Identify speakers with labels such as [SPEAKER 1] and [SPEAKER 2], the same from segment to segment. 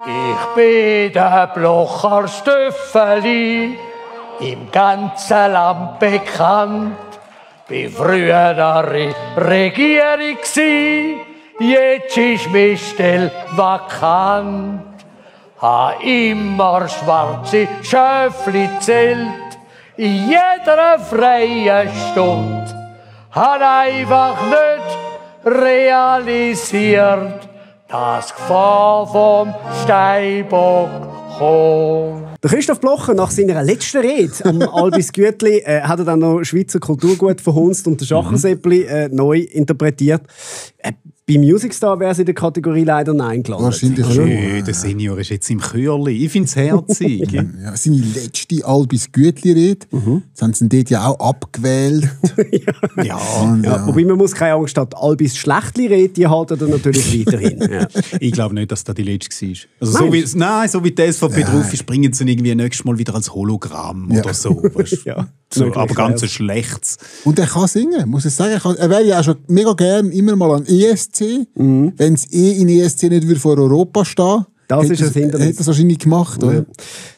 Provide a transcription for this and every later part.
[SPEAKER 1] Ich bin der Blocher Stöffeli, im ganzen Land bekannt. Bin früher der Regierung gsi, jetzt ist meine Stelle vakant. Ha immer schwarze Schöfli zählt, in jeder freien Stunde. Han einfach nicht realisiert, dass Gefahr vom Steinbock kommt.
[SPEAKER 2] Der Christoph Blocher, nach seiner letzten Rede am Albis Gütli, hat er dann noch Schweizer Kulturgut verhunzt und den Schachersäppli neu interpretiert. Bei Music Star wäre sie in der Kategorie leider Nein gelandet.
[SPEAKER 3] Wahrscheinlich schon.
[SPEAKER 4] Der Senior ist jetzt im Chörli. Ich finde es herzig.
[SPEAKER 3] Ja, seine letzte Albis Gütli-Rede. Jetzt haben sie ihn dort ja auch abgewählt.
[SPEAKER 2] Wobei man muss keine Angst haben, Albis Schlechtli-Rede, die halten er natürlich weiterhin. Ja.
[SPEAKER 4] Ich glaube nicht, dass das die letzte war. Also so wie die SVP drauf ist, bringen sie ihn irgendwie nächstes Mal wieder als Hologramm oder so. Weißt? So, aber ganz ein schlechtes.
[SPEAKER 3] Und er kann singen, muss ich sagen. Er wäre ja auch schon mega gern immer mal an ESC. Wenn es in ESC nicht vor Europa stehen.
[SPEAKER 2] Das ist ein Hindernis.
[SPEAKER 3] Hätte das wahrscheinlich gemacht, oder?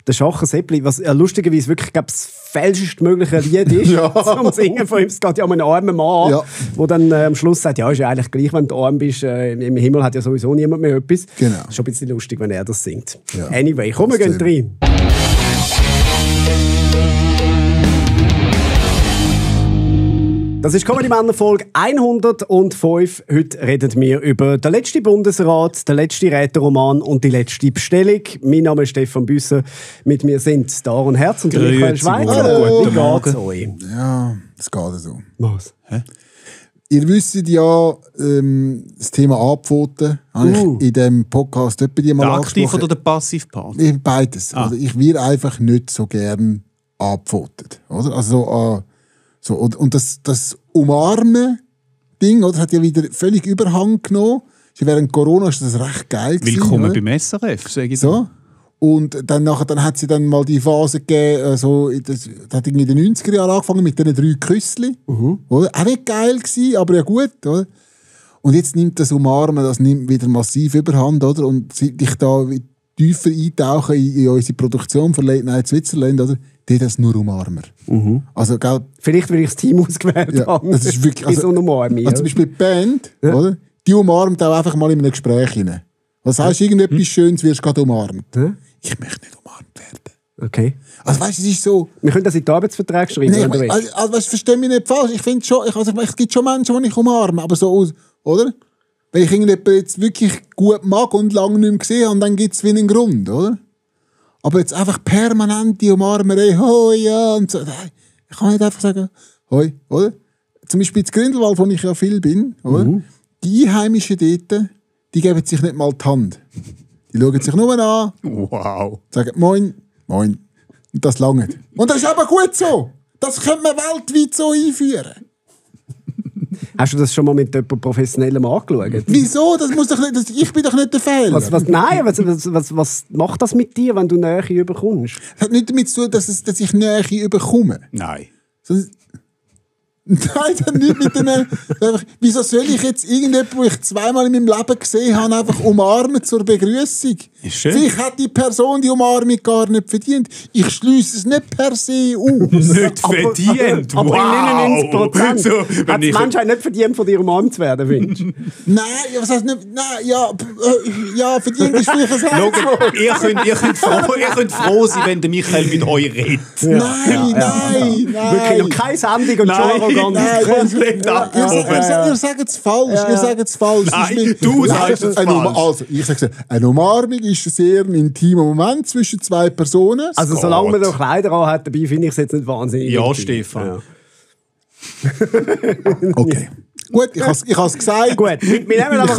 [SPEAKER 2] Der Schachersäppli, was lustigerweise wirklich das fälschestmögliche Lied ist zum Singen von ihm. Es geht ja um einen armen Mann, der dann am Schluss sagt, ja, ist ja eigentlich gleich, wenn du arm bist. Im Himmel hat ja sowieso niemand mehr etwas.
[SPEAKER 3] Genau.
[SPEAKER 2] Ist schon ein bisschen lustig, wenn er das singt. Ja. Anyway, komm, wir gehen rein. Das ist Comedy Männer Folge 105. Heute reden wir über den letzten Bundesrat, den letzten Räteroman und die letzte Bestellung. Mein Name ist Stefan Büsser. Mit mir sind Aaron Herz und Michael Schweizer.
[SPEAKER 4] Guten Morgen.
[SPEAKER 3] Ja, es geht so.
[SPEAKER 2] Was?
[SPEAKER 3] Ihr wisst ja, das Thema Abpfoten habe ich in diesem Podcast etwa die mal
[SPEAKER 4] angesprochen. Der Aktiv- oder der Passivpart?
[SPEAKER 3] Beides. Also ich werde einfach nicht so gern abpfotet. Oder? Also, so, und das Umarmen-Ding, das hat ja wieder völlig Überhand genommen. Während Corona ist das recht geil gewesen.
[SPEAKER 4] Willkommen
[SPEAKER 3] oder?
[SPEAKER 4] beim SRF, sage ich
[SPEAKER 3] so. Und dann hat sie dann mal die Phase gegeben, das hat irgendwie in den 90er Jahren angefangen mit diesen 3 Küssli. Oder? Auch nicht geil gewesen, aber ja gut. Oder? Und jetzt nimmt das Umarmen, das nimmt wieder massiv Überhand. Oder? Und seit ich da tiefer eintauche in unsere Produktion von Late Night Switzerland, oder? Die das nur Umarmer. Also,
[SPEAKER 2] vielleicht, weil ich das Team ausgewählt habe.
[SPEAKER 3] Das ist wirklich,
[SPEAKER 2] also zum
[SPEAKER 3] Beispiel die Band, oder? Die umarmt auch einfach mal in einem Gespräch rein. Was heißt, irgendetwas Schönes wirst du gerade umarmt. Ich möchte nicht umarmt werden.
[SPEAKER 2] Okay.
[SPEAKER 3] Also weißt du, es ist so...
[SPEAKER 2] Wir können das in die Arbeitsverträge schreiben, wenn du willst.
[SPEAKER 3] Also versteh mich nicht falsch. Ich finde schon, es gibt schon Menschen, die ich umarme, aber so, oder? Wenn ich irgendjemanden jetzt wirklich gut mag und lange nicht mehr gesehen habe, dann gibt es wie einen Grund, oder? Aber jetzt einfach permanent die Umarmerei, hoi, ja, und so. Ich kann nicht einfach sagen, hoi, oder? Zum Beispiel in Grindelwald, wo ich ja viel bin, oder? Die Einheimischen dort, die geben sich nicht mal die Hand. Die schauen sich nur an.
[SPEAKER 4] Wow.
[SPEAKER 3] Sagen moin, moin. Und das langt. Und das ist aber gut so. Das könnte man weltweit so einführen.
[SPEAKER 2] Hast du das schon mal mit jemandem Professionellem angeschaut?
[SPEAKER 3] Wieso? Das muss doch nicht, ich bin doch nicht der Fehler.
[SPEAKER 2] Was macht das mit dir, wenn du Nähe überkommst?
[SPEAKER 3] Das hat nichts damit zu tun, dass ich Nähe überkomme.
[SPEAKER 4] Nein.
[SPEAKER 3] Nein, das hat nichts mit denen. Wieso soll ich jetzt irgendjemanden, den ich zweimal in meinem Leben gesehen habe, einfach umarmen zur Begrüßung?
[SPEAKER 4] Ist schön.
[SPEAKER 3] Vielleicht hat die Person die Umarmung gar nicht verdient. Ich schließe es nicht per se aus.
[SPEAKER 4] Nicht verdient?
[SPEAKER 2] Aber in 99%
[SPEAKER 4] So,
[SPEAKER 2] hat die Menschheit nicht verdient, von dir umarmt zu werden, findest du?
[SPEAKER 3] Nein, was heißt nicht? Nein, ja, verdient ist vielleicht ein Herz.
[SPEAKER 4] Ihr könnt froh sein, wenn der Michael mit euch redet.
[SPEAKER 3] Nein.
[SPEAKER 2] Wirklich noch keine Sendung und schon
[SPEAKER 4] Nein, komplett abgehoben.
[SPEAKER 3] Ihr sagt es falsch.
[SPEAKER 4] Nein, du sagst es falsch.
[SPEAKER 3] Also, ich sage es, eine Umarmung ist ein sehr intimer Moment zwischen 2 Personen.
[SPEAKER 2] Also solange man noch Kleider an hat, dabei finde ich es jetzt nicht wahnsinnig.
[SPEAKER 4] Ja,
[SPEAKER 2] intim.
[SPEAKER 4] Stefan.
[SPEAKER 3] Okay. Gut, ich habe es gesagt.
[SPEAKER 2] Gut, wir nehmen aber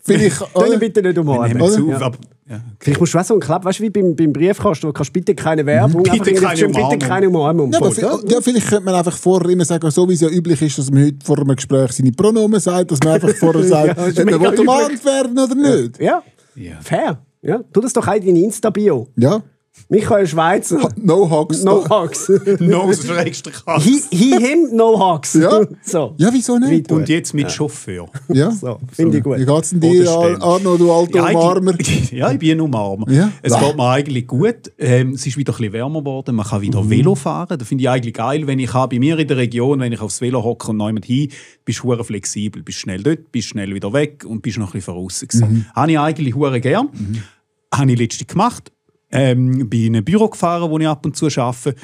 [SPEAKER 3] Vielleicht
[SPEAKER 2] bitte nicht umarmen. Vielleicht musst du auch so einen Klapp, weißt du, wie beim Briefkasten, wo kannst bitte keine Werbung,
[SPEAKER 4] bitte keine Umarmung.
[SPEAKER 3] Ja, vielleicht könnte man einfach vorher immer sagen, so wie es ja üblich ist, dass man heute vor einem Gespräch seine Pronomen sagt, dass man einfach vorher sagt, ob man umarmt werden oder nicht.
[SPEAKER 2] Ja. Fair. Ja. Tu das doch auch in deine Insta-Bio.
[SPEAKER 3] Ja.
[SPEAKER 2] Michael Schweizer.
[SPEAKER 3] No Hugs.
[SPEAKER 2] No Hugs.
[SPEAKER 4] No, das ist extra krass.
[SPEAKER 2] Him, no Hugs.
[SPEAKER 3] Ja.
[SPEAKER 2] So.
[SPEAKER 3] Ja, wieso nicht?
[SPEAKER 4] Und jetzt mit Chauffeur.
[SPEAKER 3] Ja.
[SPEAKER 2] So, finde ich gut.
[SPEAKER 3] Wie geht's denn dir, Arno, du alter Umarmer?
[SPEAKER 4] Ja, ich bin ein Umarmer.
[SPEAKER 3] Ja.
[SPEAKER 4] Es geht mir eigentlich gut. Es ist wieder ein bisschen wärmer geworden. Man kann wieder Velo fahren. Das finde ich eigentlich geil, wenn ich bei mir in der Region, wenn ich aufs Velo hocke und jemand hin, bist du flexibel. Bist schnell dort, bist schnell wieder weg und bist noch ein bisschen voraus. Habe ich eigentlich hure gern. Habe ich letztens gemacht. Bin in ein Büro gefahren, wo ich ab und zu arbeite. Habe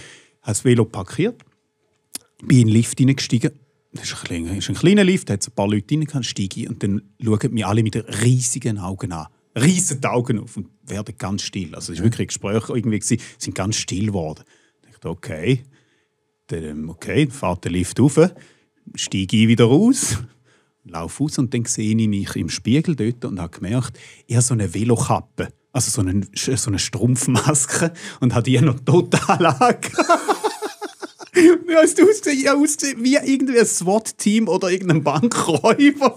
[SPEAKER 4] das Velo parkiert. Bin in den Lift hineingestiegen. Das ist ein kleiner Lift, da hat ein paar Leute rein, steige ich und dann schauen mich alle mit riesigen Augen an. Riesen die Augen auf und werden ganz still. Also es war wirklich ein Gespräch irgendwie, sind ganz still geworden. Ich dachte, okay, dann fährt der Lift rauf, steige ich wieder raus, laufe raus und dann sehe ich mich im Spiegel dort und habe gemerkt, ich habe so eine Velokappe, also so eine Strumpfmaske und habe die noch total angehabt. Wie hast du ausgesehen? Wie irgendwie ein SWAT-Team oder irgendein Bankräuber.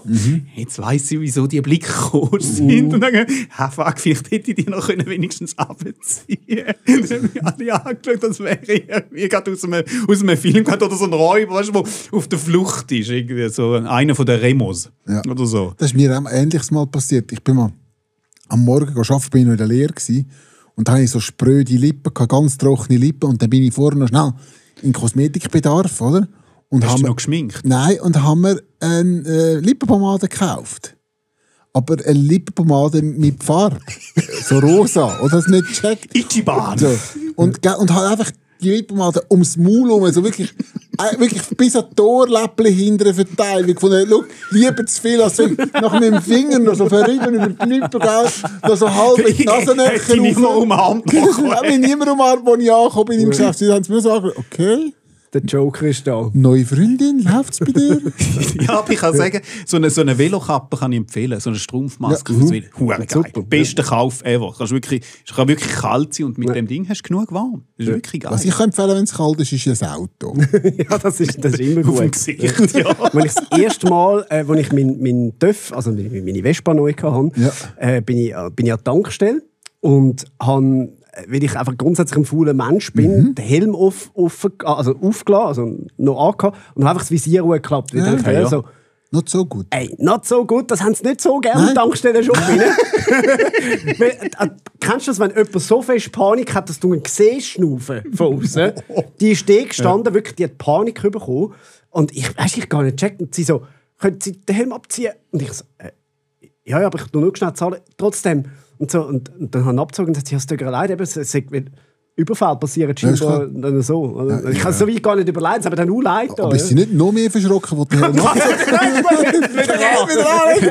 [SPEAKER 4] Jetzt weiss ich, wieso die Blicke gekommen sind. Und dann fuck, vielleicht hätte ich die noch wenigstens abziehen können. Dann haben mich alle angeschaut, als wäre ich gerade aus einem Film oder so ein Räuber, weißt du, der auf der Flucht ist. Irgendwie so einer von den Remos. Ja. Oder so.
[SPEAKER 3] Das ist mir auch ähnliches mal passiert. Ich bin mal am Morgen arbeiten, bin ich noch in der Lehre gewesen, und da hatte ich so spröde Lippen, ganz trockene Lippen, und dann bin ich vorher noch schnell in Kosmetikbedarf, oder? Und
[SPEAKER 4] hast du noch geschminkt?
[SPEAKER 3] Nein, und haben wir eine Lippenpomade gekauft. Aber eine Lippenpomade mit Farbe. So rosa. Oder hast du nicht gecheckt?
[SPEAKER 4] Ichiban!
[SPEAKER 3] So. Und hat einfach die Lippenpomade ums Maul herum, so wirklich bis an die Ohrläppchen hinterher verteilt. Schau, lieber zu viel, als wenn nach meinem Finger noch so verrieben über die Lippen geht, noch so halb in die Nasennächte rauf.
[SPEAKER 4] Hätte niemand umarmt.
[SPEAKER 3] Ich habe niemand umarmt, als ich angekommen bin im Geschäft. Sie haben mir gesagt, okay.
[SPEAKER 2] Der Joker ist da.
[SPEAKER 3] Neue Freundin, läuft's bei dir?
[SPEAKER 4] Ja, aber ich kann sagen, so eine Velokappe kann ich empfehlen. So eine Strumpfmaske fürs Velo. Geil. Super. Bester Kauf ever. Es kann wirklich kalt sein und mit dem Ding hast du genug warm. Das ist wirklich geil.
[SPEAKER 3] Was ich empfehlen, wenn es kalt ist, ist ein Auto.
[SPEAKER 2] Ja, das ist immer gut.
[SPEAKER 4] Auf dem Gesicht, ja.
[SPEAKER 2] Wenn ich das erste Mal, als ich mein TÜV, also meine Vespa neu hatte, bin ich an der Tankstelle und habe, weil ich einfach grundsätzlich ein fauler Mensch bin, den Helm aufgelassen, also noch angehabt und habe einfach das Visier geklappt.
[SPEAKER 3] Ja,
[SPEAKER 2] ich dachte, so,
[SPEAKER 3] not so gut.
[SPEAKER 2] Ey, not so gut, das haben sie nicht so gerne, Tankstellen schon rein. Kennst du das, wenn jemand so fest Panik hat, dass du ihn siehst, schnaufen von außen? Die ist da gestanden, wirklich, die hat Panik bekommen. Und ich gar nicht gecheckt. Und sie so, können Sie den Helm abziehen? Und ich so, ja, aber ich tue nur schnell zahlen. Trotzdem. Und dann haben sie abgezogen und gesagt, es tut mir leid, es ist Überfall passieren scheinbar dann so. Also, ich kann es so weit gar nicht überlegen, aber dann auch leid.
[SPEAKER 3] Aber ist sie nicht noch mehr verschrocken, wo der Helm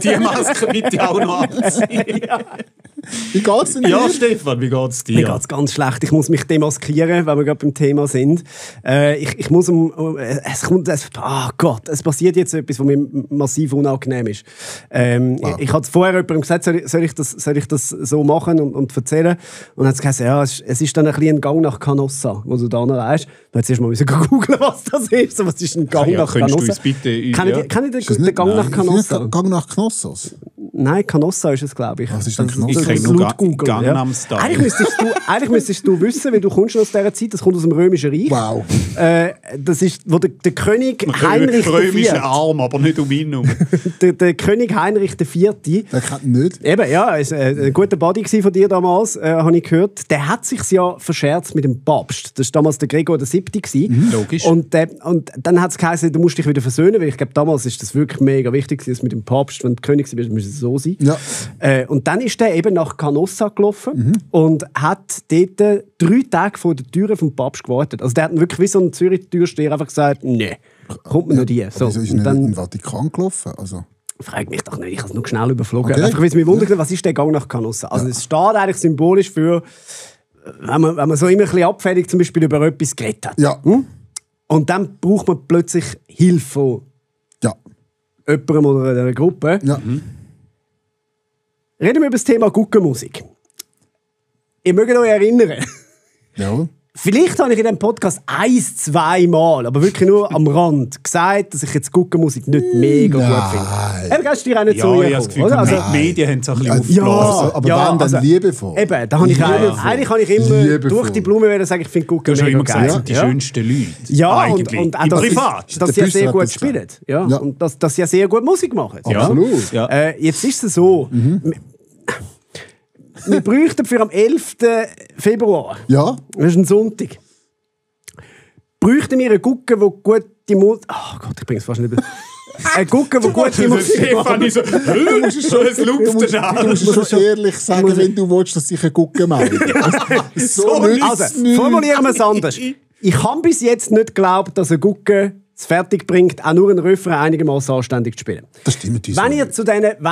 [SPEAKER 4] Die Maske bitte auch noch anziehen.
[SPEAKER 3] Wie geht's denn dir?
[SPEAKER 4] Ja, Stefan, wie geht's dir?
[SPEAKER 2] Mir geht's ganz schlecht. Ich muss mich demaskieren, wenn wir gerade beim Thema sind. Ich muss es passiert jetzt etwas, was mir massiv unangenehm ist. Ich hatte vorher jemandem gesagt, soll ich das so machen und erzählen? Und dann hat sie gesagt, ja, es ist dann ein bisschen ein Gang nach Canossa, wo du da reist. Dann hat sie erst mal googeln, was das ist. Was ist ein Gang nach Canossa?
[SPEAKER 4] Du uns bitte,
[SPEAKER 2] Kennt ihr den Gang nach Canossa?
[SPEAKER 3] Gang nach Knossos?
[SPEAKER 2] Nein, Canossa ist es, glaube ich.
[SPEAKER 3] Was ist denn Canossa?
[SPEAKER 4] Ich kenne nur Gangnam Style.
[SPEAKER 2] Eigentlich müsstest du wissen, weil du kommst aus dieser Zeit, das kommt aus dem Römischen Reich.
[SPEAKER 3] Wow.
[SPEAKER 2] Das ist, wo der König Heinrich IV...
[SPEAKER 4] Römischer Arm, aber nicht um ihn herum.
[SPEAKER 2] der König Heinrich IV...
[SPEAKER 3] Der kennt ihn nicht.
[SPEAKER 2] Eben, ja, er war ein guter Buddy von dir damals, habe ich gehört. Der hat sich ja verscherzt mit dem Papst. Das war damals der Gregor VII.
[SPEAKER 4] Logisch.
[SPEAKER 2] Und dann hat es geheißen, du musst dich wieder versöhnen, weil ich glaube, damals ist das wirklich mega wichtig, dass mit dem Papst, wenn du König bist, muss es so sein.
[SPEAKER 3] Ja.
[SPEAKER 2] Und dann ist er eben nach Canossa gelaufen und hat dort 3 Tage vor der Tür vom Papst gewartet. Also der hat wirklich wie so ein Zürich-Türsteher einfach gesagt, nee, kommt mir nicht hier. So.
[SPEAKER 3] Wieso ist er in den Vatikan gelaufen? Also.
[SPEAKER 2] Frag mich doch nicht, ich habe es nur schnell überflogen. Okay. Einfach, weil es mich wundert, was ist der Gang nach Canossa? Also es steht eigentlich symbolisch für, wenn man so immer ein bisschen abfällig zum Beispiel über etwas geredet hat.
[SPEAKER 3] Ja.
[SPEAKER 2] Und dann braucht man plötzlich Hilfe von jemandem oder einer Gruppe.
[SPEAKER 3] Ja.
[SPEAKER 2] Reden wir über das Thema Guckenmusik. Ihr mögt euch erinnern,
[SPEAKER 3] Ja.
[SPEAKER 2] Vielleicht habe ich in diesem Podcast 1-2 Mal, aber wirklich nur am Rand, gesagt, dass ich jetzt Guckenmusik nicht mega gut finde. Eben, gehst du dir auch nicht so
[SPEAKER 4] ich habe das Gefühl,
[SPEAKER 2] oder? Also,
[SPEAKER 4] die Medien haben es ein bisschen
[SPEAKER 2] ja,
[SPEAKER 4] aufgeblasen.
[SPEAKER 3] Aber
[SPEAKER 2] ja,
[SPEAKER 3] wenn, dann
[SPEAKER 2] also,
[SPEAKER 3] liebevoll.
[SPEAKER 2] Eben, da habe ich eigentlich habe ich immer
[SPEAKER 3] Liebevoll.
[SPEAKER 2] durch die Blume sagen, ich finde
[SPEAKER 4] Du
[SPEAKER 2] Gucken
[SPEAKER 4] hast schon
[SPEAKER 2] mega
[SPEAKER 4] immer gesagt,
[SPEAKER 2] geil.
[SPEAKER 4] es sind die schönsten Leute.
[SPEAKER 2] Ja,
[SPEAKER 4] eigentlich.
[SPEAKER 2] und auch,
[SPEAKER 4] Im
[SPEAKER 2] dass
[SPEAKER 4] Privat.
[SPEAKER 2] dass sie
[SPEAKER 3] Der
[SPEAKER 2] ja sehr
[SPEAKER 3] Büsser hat
[SPEAKER 2] gut
[SPEAKER 3] das gesagt.
[SPEAKER 2] spielen. Ja.
[SPEAKER 3] Ja.
[SPEAKER 2] Und dass sie ja sehr gut Musik machen.
[SPEAKER 4] Ja.
[SPEAKER 3] Absolut.
[SPEAKER 4] Ja.
[SPEAKER 2] Jetzt ist es so, wir bräuchten für am 11. Februar,
[SPEAKER 3] Ja,
[SPEAKER 2] das ist ein Sonntag, bräuchten wir einen Gucken, der gute Musik... Oh Gott, ich bringe es fast nicht... Einen Gucken, der gute Musik macht.
[SPEAKER 4] so, du musst es
[SPEAKER 3] du musst schon ehrlich sagen, wenn du willst, dass ich einen Gucken melden. So nützt
[SPEAKER 2] Also,
[SPEAKER 3] es nichts.
[SPEAKER 2] formulieren wir es anders. Ich habe bis jetzt nicht geglaubt, dass ein Gucken es fertig bringt, auch nur einen Refrain einigermaßen anständig zu spielen.
[SPEAKER 3] Das stimmt uns
[SPEAKER 2] Wenn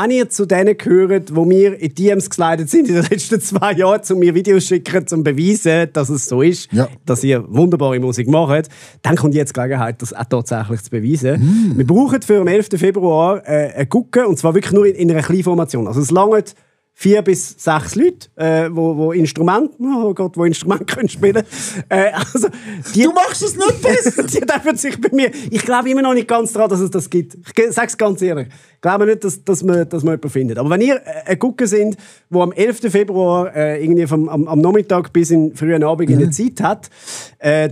[SPEAKER 2] ihr zu denen gehört, die mir in DMs geleitet sind in den letzten 2 Jahren, um mir Videos zu schicken, um zu beweisen, dass es so ist,
[SPEAKER 3] Ja.
[SPEAKER 2] dass ihr wunderbare Musik macht, dann kommt jetzt die Gelegenheit, das auch tatsächlich zu beweisen. Wir brauchen für den 11. Februar einen Gucken, und zwar wirklich nur in einer kleinen Formation. Also es langt 4 bis 6 Leute, wo Instrumente, wo Instrumente können spielen. Also,
[SPEAKER 3] Du machst es nicht besser!
[SPEAKER 2] die dürfen sich bei mir. Ich glaube immer noch nicht ganz daran, dass es das gibt. Ich sage es ganz ehrlich. Ich glaube nicht, dass man jemanden findet. Aber wenn ihr ein Gucken sind, der am 11. Februar irgendwie am Nachmittag bis in den frühen Abend in der Zeit hat,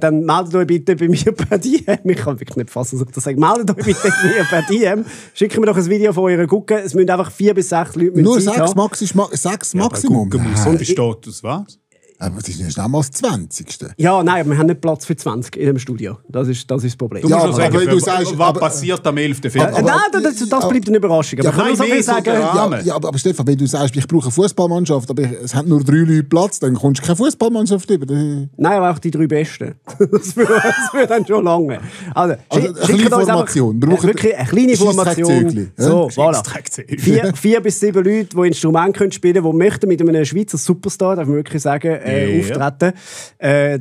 [SPEAKER 2] dann meldet euch bitte bei mir per DM. Ich kann wirklich nicht fassen, dass ich das sage. Meldet euch bitte bei mir per DM. Schickt mir doch ein Video von euren Gucken. Es müssen einfach 4 bis 6 Leute
[SPEAKER 3] Nur
[SPEAKER 2] Zeit
[SPEAKER 3] 6
[SPEAKER 2] haben.
[SPEAKER 3] 6 Maximum.
[SPEAKER 4] Und besteht aus was?
[SPEAKER 3] Aber das ist nicht einmal das 20.
[SPEAKER 2] Ja, nein, aber wir haben nicht Platz für 20 in dem Studio. Das ist das Problem.
[SPEAKER 4] Du
[SPEAKER 3] Ja,
[SPEAKER 4] musst noch
[SPEAKER 3] aber
[SPEAKER 4] sagen,
[SPEAKER 3] du sagst-
[SPEAKER 4] was
[SPEAKER 3] aber-
[SPEAKER 4] passiert am 11. Februar?
[SPEAKER 2] Nein, das bleibt eine Überraschung. Aber ich kann nur so
[SPEAKER 4] nein,
[SPEAKER 2] viel
[SPEAKER 4] mehr so
[SPEAKER 2] sagen.
[SPEAKER 4] der Rahmen.
[SPEAKER 3] Ja, aber Stefan, wenn du sagst, ich brauche eine Fußballmannschaft, aber es hat nur 3 Leute Platz, dann kommst du keine Fußballmannschaft über.
[SPEAKER 2] Nein, aber auch die 3 Besten. Das würde dann schon lange. Also
[SPEAKER 3] eine kleine
[SPEAKER 2] schickt uns
[SPEAKER 3] Formation. Wir brauchen
[SPEAKER 2] wirklich eine kleine Formation.
[SPEAKER 3] Scheissdreckzögli, ja?
[SPEAKER 2] So, voilà.
[SPEAKER 4] Scheissdreckzögli.
[SPEAKER 2] 4 bis 7 Leute, die Instrumente können spielen können, die möchten mit einem Schweizer Superstar, darf man wirklich sagen, auftreten.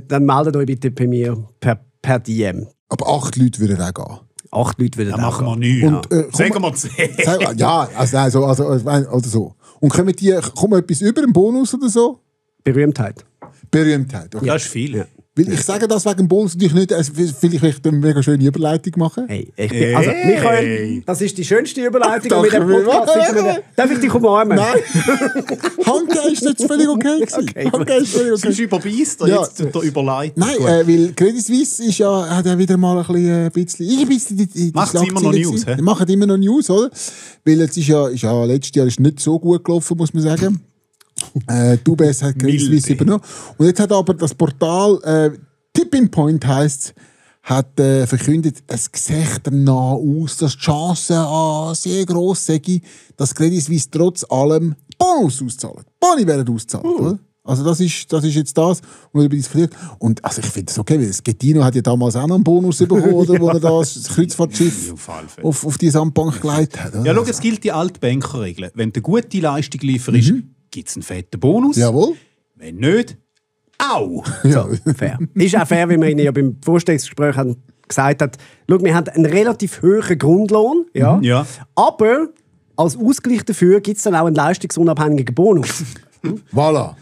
[SPEAKER 2] Dann meldet euch bitte bei mir per DM.
[SPEAKER 3] Aber 8 Leute würden auch gehen.
[SPEAKER 2] 8 Leute würden
[SPEAKER 4] Dann
[SPEAKER 2] auch
[SPEAKER 4] machen wir
[SPEAKER 2] gehen.
[SPEAKER 4] nichts.
[SPEAKER 3] Und,
[SPEAKER 4] Sagen wir 10.
[SPEAKER 3] Ja, oder so. Und kommen etwas über einen Bonus oder so?
[SPEAKER 2] Berühmtheit.
[SPEAKER 3] Berühmtheit. Okay.
[SPEAKER 4] Das ist viel.
[SPEAKER 3] Weil ich sage das wegen dem Bonus natürlich nicht, vielleicht eine mega schöne Überleitung machen.
[SPEAKER 2] Hey, also Michael, das ist die schönste Überleitung mit dem
[SPEAKER 3] Danke
[SPEAKER 2] Podcast. Darf ich dich umarmen?
[SPEAKER 3] Nein! Handgeist ist jetzt völlig okay gewesen.
[SPEAKER 2] Okay,
[SPEAKER 3] Handgeist ist völlig
[SPEAKER 4] Du bist
[SPEAKER 3] okay.
[SPEAKER 4] überbeißt,
[SPEAKER 3] Ja.
[SPEAKER 4] jetzt tut er überleiten.
[SPEAKER 3] Nein, weil Credit Suisse hat ja wieder mal ein bisschen die
[SPEAKER 4] Macht's immer noch
[SPEAKER 3] Schlagzeilen
[SPEAKER 4] News,
[SPEAKER 3] gewesen.
[SPEAKER 4] hä?
[SPEAKER 3] Machen immer noch News, oder? Weil jetzt ist ja letztes Jahr ist nicht so gut gelaufen, muss man sagen. Die UBS hat Credit
[SPEAKER 4] Milde.
[SPEAKER 3] Suisse übernommen. Und jetzt hat aber das Portal Tipping Point heisst, hat verkündet, es sieht danach aus, dass die Chance sehr gross sei, dass Credit Suisse trotz allem Bonus auszahlen. Boni werden ausgezahlt, oder? Also das ist jetzt das, was über diskutiert. Und also ich finde das okay, weil das Gettino hat ja damals auch noch einen Bonus bekommen, oder, wo er das Kreuzfahrtschiff
[SPEAKER 4] Auf alle Fälle.
[SPEAKER 3] auf die Sandbank geleitet hat. Oder?
[SPEAKER 4] Ja, schau, es gilt die alte Bankerregel. Wenn du eine gute Leistung lieferst, gibt es einen fetten Bonus.
[SPEAKER 3] Jawohl.
[SPEAKER 4] Wenn nicht, au!
[SPEAKER 3] Ja.
[SPEAKER 2] Fair. Ist auch fair, wie man Ihnen ja beim Vorstellungsgespräch gesagt hat. Schau, wir haben einen relativ hohen Grundlohn, ja,
[SPEAKER 4] Ja.
[SPEAKER 2] aber als Ausgleich dafür gibt es dann auch einen leistungsunabhängigen Bonus.
[SPEAKER 3] Voilà.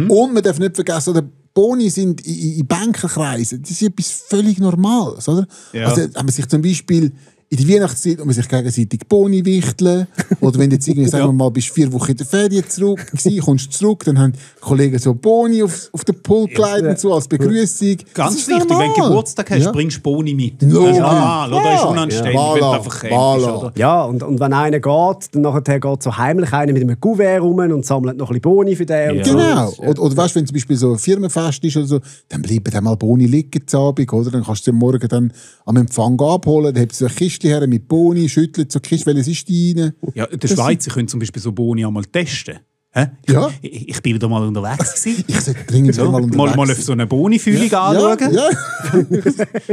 [SPEAKER 3] Und man darf nicht vergessen, oder Boni sind in Bankerkreisen, das ist etwas völlig Normales, oder?
[SPEAKER 4] Ja.
[SPEAKER 3] Also, wenn man sich zum Beispiel in der Weihnachtszeit und man sich gegenseitig Boni wichteln, oder wenn du jetzt irgendwie, sagen wir mal, bist 4 Wochen in der Ferien zurück gewesen, kommst zurück, dann haben die Kollegen so Boni auf den Pult gelegt und so als Begrüßung.
[SPEAKER 4] Ganz
[SPEAKER 3] Das ist
[SPEAKER 4] wichtig, wenn du
[SPEAKER 3] normal.
[SPEAKER 4] Geburtstag hast,
[SPEAKER 3] Ja.
[SPEAKER 4] bringst du Boni mit.
[SPEAKER 3] Logisch.
[SPEAKER 4] Das ist normal, oder? Das ist unanständig,
[SPEAKER 3] Ja.
[SPEAKER 4] wenn du
[SPEAKER 3] Voilà.
[SPEAKER 4] einfach kennst.
[SPEAKER 3] Voilà.
[SPEAKER 4] Oder?
[SPEAKER 2] Ja, und wenn einer geht, dann nachher geht so heimlich einer mit einem Kuvert rum und sammelt noch ein bisschen Boni für den.
[SPEAKER 4] Ja.
[SPEAKER 2] Und so.
[SPEAKER 3] Genau. Oder weißt du, wenn zum Beispiel so ein Firmenfest ist oder so, dann bleiben dann mal Boni liegen zu Abend, oder? Dann kannst du sie am Morgen dann am Empfang abholen, dann habt ihr so eine Kiste her mit Boni, schüttelt so die Kiste, welches ist deine?
[SPEAKER 4] Ja, der Schweizer können zum Beispiel so Boni einmal testen. Hä?
[SPEAKER 3] Ja.
[SPEAKER 4] Ich bin wieder mal unterwegs gewesen.
[SPEAKER 3] Ich sollte dringend
[SPEAKER 4] So,
[SPEAKER 3] mal unterwegs
[SPEAKER 4] mal
[SPEAKER 3] sein.
[SPEAKER 4] auf so eine Boni-Fühlung anschauen.
[SPEAKER 3] Ja.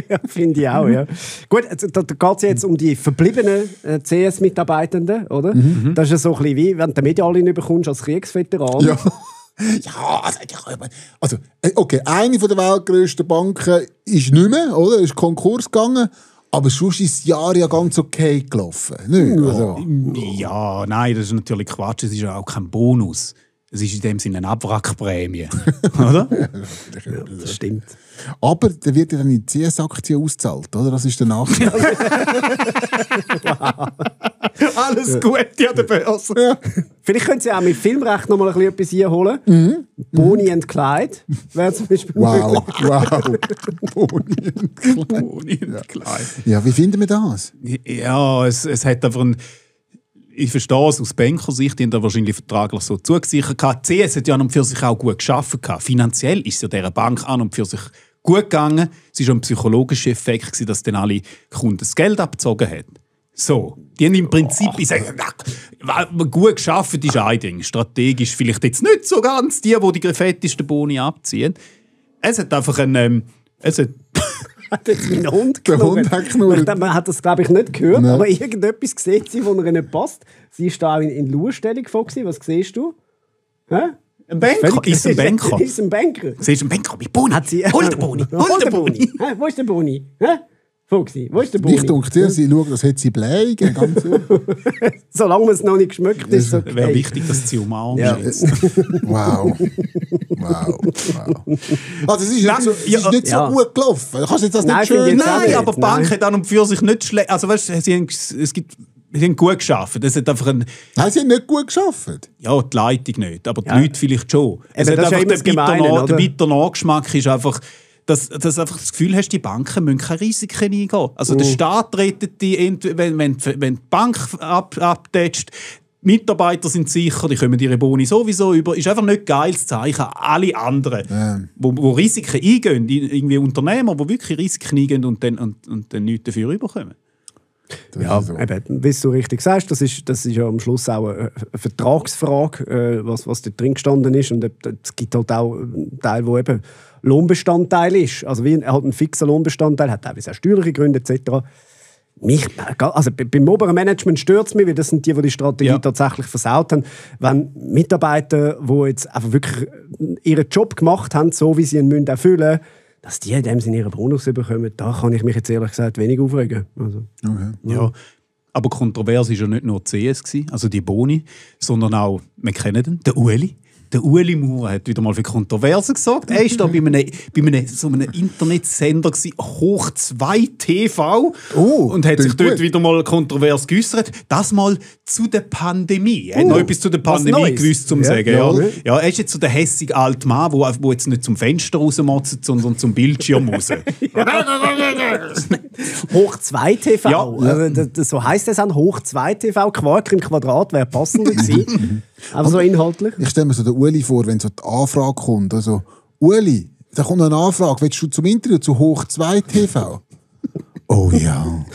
[SPEAKER 2] Ja, finde ich auch, ja. Gut, da geht es jetzt um die verbliebenen CS-Mitarbeitenden, oder? Das ist ja so ein bisschen wie, wenn du eine Medaille bekommst als Kriegsveteran.
[SPEAKER 3] Ja. Ja, also, okay, eine von der weltgrößten Banken ist nicht mehr, oder? Ist Konkurs gegangen, aber sonst ist das Jahr ja ganz okay gelaufen. Nicht? Also,
[SPEAKER 4] Ja, nein, das ist natürlich Quatsch. Es ist ja auch kein Bonus. Es ist in dem Sinne eine Abwrackprämie. Oder?
[SPEAKER 2] Ja, das stimmt.
[SPEAKER 3] Aber der wird ja dann in CS-Aktien ausgezahlt, oder? Das ist der Nachteil.
[SPEAKER 4] Alles Gute an der Börse. Ja.
[SPEAKER 2] Vielleicht können Sie auch mit Filmrecht noch mal ein bisschen etwas einholen. Bonnie and Clyde wäre zum Beispiel
[SPEAKER 3] Wow.
[SPEAKER 4] Bonnie und Clyde.
[SPEAKER 3] Ja, wie finden wir das?
[SPEAKER 4] Ja, es hat einfach ein... Ich verstehe es aus Bankersicht, die haben da wahrscheinlich vertraglich so zugesichert. Die CS hat ja an und für sich auch gut gearbeitet. Finanziell ist es ja dieser Bank an und für sich gut gegangen. Es war auch ein psychologischer Effekt, dass dann alle Kunden das Geld abgezogen haben. So, die haben im Prinzip, ich sage, gut gearbeitet ist ein Ding. Strategisch vielleicht jetzt nicht so ganz die fettesten Boni abziehen. Es hat einfach ein...
[SPEAKER 2] Hat jetzt meinen Hund
[SPEAKER 3] Der Hund hat knurrt.
[SPEAKER 2] Man hat das, glaube ich, nicht gehört,
[SPEAKER 3] Nein.
[SPEAKER 2] aber irgendetwas sieht sie, wo ihr nicht passt. Sie ist da auch in Lurstellung vor gewesen. Was siehst du? Hä?
[SPEAKER 4] Ein Banker? Ist ein Banker?
[SPEAKER 2] Ist ein Banker.
[SPEAKER 4] Siehst du einen Banker mit Boni?
[SPEAKER 2] Hol den Boni! Hol den Boni! Hä? Wo ist der Boni? Hä? Wo ist der Boni?
[SPEAKER 3] Ich denke dir, sie schauen, das hat sie bleiben. Ganz so.
[SPEAKER 2] Solange man es noch nicht geschmeckt ist, okay.
[SPEAKER 4] Wäre wichtig, dass sie umarmt.
[SPEAKER 2] Ja.
[SPEAKER 3] Wow. Also, es ist nicht so gut gelaufen. Du kannst jetzt das
[SPEAKER 2] Nein,
[SPEAKER 3] nicht
[SPEAKER 2] finde ich
[SPEAKER 3] schön...
[SPEAKER 2] jetzt auch
[SPEAKER 4] Nein,
[SPEAKER 2] nicht.
[SPEAKER 4] aber die Bank hat an und für sich nicht schlecht. Also weißt du, sie haben gut geschafft. Es hat einfach ein...
[SPEAKER 3] Nein, sie haben nicht gut geschafft.
[SPEAKER 4] Ja, die Leitung nicht, aber die
[SPEAKER 2] Ja.
[SPEAKER 4] Leute vielleicht schon. Es
[SPEAKER 2] Eben,
[SPEAKER 4] hat
[SPEAKER 2] das ist ja
[SPEAKER 4] einfach
[SPEAKER 2] immer das Gemeine,
[SPEAKER 4] der
[SPEAKER 2] oder?
[SPEAKER 4] bitter Nachgeschmack ist einfach, dass du einfach das Gefühl hast, die Banken müssen keine Risiken eingehen. Also der Staat rettet die, wenn die Bank abtätscht, die Mitarbeiter sind sicher, die kommen ihre Boni sowieso über. Ist einfach nicht geiles Zeichen an alle anderen, wo Risiken eingehen, irgendwie Unternehmer, die wirklich Risiken eingehen und dann nichts dafür überkommen.
[SPEAKER 2] Ja, eben, wie du richtig sagst, das ist ja am Schluss auch eine Vertragsfrage, was da drin gestanden ist. Und es gibt halt auch einen Teil, wo eben Lohnbestandteil ist. Also wie halt ein fixer Lohnbestandteil, hat teilweise auch steuerliche Gründe etc. Also beim oberen Management stört es mich, weil das sind die Strategie tatsächlich versaut haben. Wenn Mitarbeiter, die jetzt einfach wirklich ihren Job gemacht haben, so wie sie ihn erfüllen müssen, dass die in dem Sinne ihren Bonus bekommen, da kann ich mich jetzt ehrlich gesagt wenig aufregen. Also,
[SPEAKER 3] Okay.
[SPEAKER 4] Ja, aber kontrovers war ja nicht nur die CS, also die Boni, sondern auch, wir kennen den, der Ueli. Der Ueli Maurer hat wieder mal für Kontroversen gesorgt. Er war da bei einem Internetsender, Hoch 2 TV, und hat sich dort wieder mal kontrovers geäußert. Das mal zu der Pandemie. Er hat noch etwas zu der Pandemie gewusst, zum sagen. Ja, er ist jetzt so der hässige alte Mann, der jetzt nicht zum Fenster rausmotzt, sondern zum Bildschirm raus.
[SPEAKER 2] Hoch 2 TV.
[SPEAKER 4] Ja.
[SPEAKER 2] Also, so heisst es an Hoch 2 TV. Quark im Quadrat wäre passender gewesen. Aber so inhaltlich.
[SPEAKER 3] Ich stelle mir so den Ueli vor, wenn so die Anfrage kommt. Also, Ueli, da kommt eine Anfrage. Willst du zum Interview zu Hoch 2 TV? Oh ja,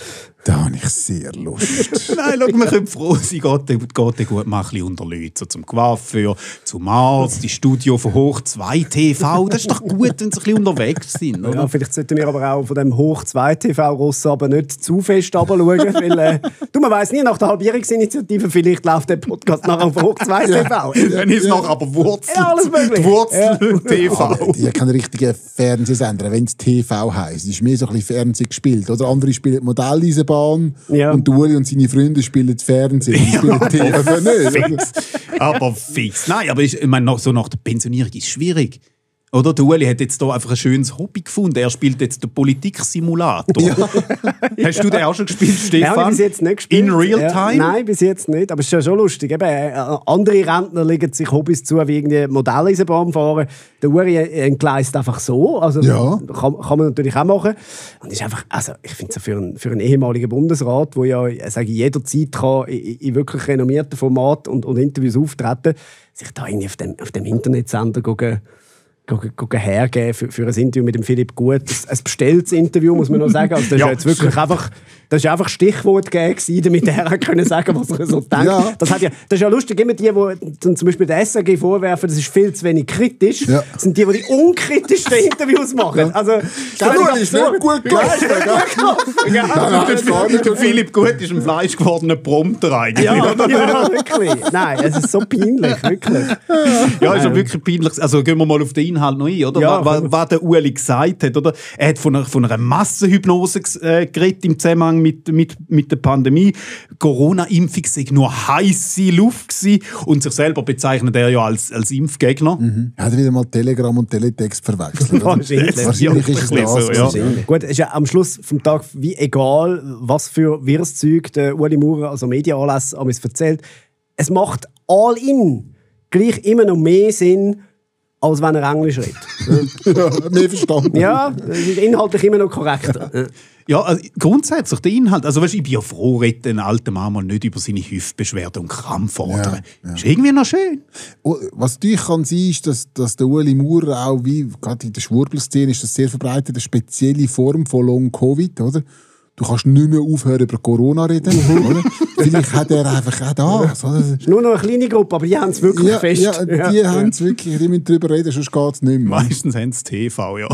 [SPEAKER 3] da habe ich sehr Lust.
[SPEAKER 4] Nein, schau, wir können froh sein, geht gut mal ein bisschen unter Leute. So zum Coiffeur, zum Arzt, die Studio von Hoch 2 TV. Das ist doch gut, wenn sie ein bisschen unterwegs sind, oder?
[SPEAKER 2] Ja, vielleicht sollten wir aber auch von dem Hoch 2 TV-Ross aber nicht zu fest runterschauen, weil man weiss nie, nach der Halbjährungsinitiative vielleicht läuft der Podcast nachher auf Hoch 2 TV.
[SPEAKER 4] Dann ist es noch aber Wurzel,
[SPEAKER 2] Ja, alles möglich.
[SPEAKER 4] Wurzel TV.
[SPEAKER 3] Die haben keinen richtigen Fernsehsender, wenn es TV heisst. Es ist mehr so ein bisschen Fernsehen gespielt. Oder andere spielen Modelleisenbahn und Ueli und seine Freunde spielen Fernsehen. Die spielen TV nicht.
[SPEAKER 4] Fix. Aber fix. Nein, aber ich meine, so nach der Pensionierung ist es schwierig. Oder? Der Ueli hat jetzt hier einfach ein schönes Hobby gefunden. Er spielt jetzt den Politiksimulator. Ja. Hast du den auch schon gespielt, Stefan?
[SPEAKER 2] Nein, bis jetzt nicht gespielt.
[SPEAKER 4] In real time?
[SPEAKER 2] Nein, bis jetzt nicht. Aber es ist ja schon lustig. Eben, andere Rentner legen sich Hobbys zu, wie irgendwie Modelleisenbahn fahren. Der Uri entgleist einfach so. Also, kann man natürlich auch machen. Und ist einfach, also, ich finde es für einen ehemaligen Bundesrat, der ja jederzeit kann in wirklich renommierten Formaten und Interviews auftreten, sich da irgendwie auf dem Internetsender hergeben für ein Interview mit dem Philipp Gut. Ein bestelltes Interview, muss man noch sagen. Also das ist jetzt wirklich einfach Stichwort gewesen, damit er können sagen, was er so denkt. Ja. Das ist ja lustig, immer die zum Beispiel der SRG vorwerfen, das ist viel zu wenig kritisch, sind die unkritischsten Interviews machen. Ja. Also,
[SPEAKER 3] das ist nicht gut gelaufen.
[SPEAKER 4] Der Philipp Gut ist ein Fleisch gewordener Prompter eigentlich.
[SPEAKER 2] Ja, wirklich. Nein, es ist so peinlich, wirklich.
[SPEAKER 4] Ja, ist ja wirklich peinlich. Also gehen wir mal auf den Inhalt Inhalt noch ein, oder?
[SPEAKER 2] Ja,
[SPEAKER 4] was der Ueli gesagt hat, oder? Er hat von einer Massenhypnose geredet im Zusammenhang mit der Pandemie. Corona-Impfung sei nur heisse Luft gewesen und sich selber bezeichnet er ja als Impfgegner.
[SPEAKER 3] Er hat wieder mal Telegram und Teletext verwechselt. Wahrscheinlich ist es das.
[SPEAKER 4] So, ja.
[SPEAKER 2] Gut, es ist ja am Schluss vom Tag wie egal, was für Wirrszeug der Ueli Maurer, also Medienanlässe, erzählt. Es macht all in gleich immer noch mehr Sinn, als wenn er Englisch redet.
[SPEAKER 3] Mehr verstanden.
[SPEAKER 2] Ja, das ist inhaltlich immer noch korrekter.
[SPEAKER 4] Ja, also grundsätzlich der Inhalt. Also weißt, ich bin ja froh, redet ein alter Mann mal nicht über seine Hüftbeschwerden und Krampf fordern.
[SPEAKER 3] Ja.
[SPEAKER 4] Ist irgendwie noch schön.
[SPEAKER 3] Was natürlich kann sein, ist, dass der Ueli Maurer auch, wie gerade in der Schwurbelszene, ist das sehr verbreitet, eine spezielle Form von Long-Covid, oder? Du kannst nicht mehr aufhören, über Corona zu reden. Oder? Vielleicht hat er einfach auch das. Oder?
[SPEAKER 2] Es ist nur noch eine kleine Gruppe, aber die haben es wirklich fest.
[SPEAKER 3] Ja, die haben es wirklich, die müssen darüber reden, sonst geht es nicht mehr.
[SPEAKER 4] Meistens haben sie TV, ja.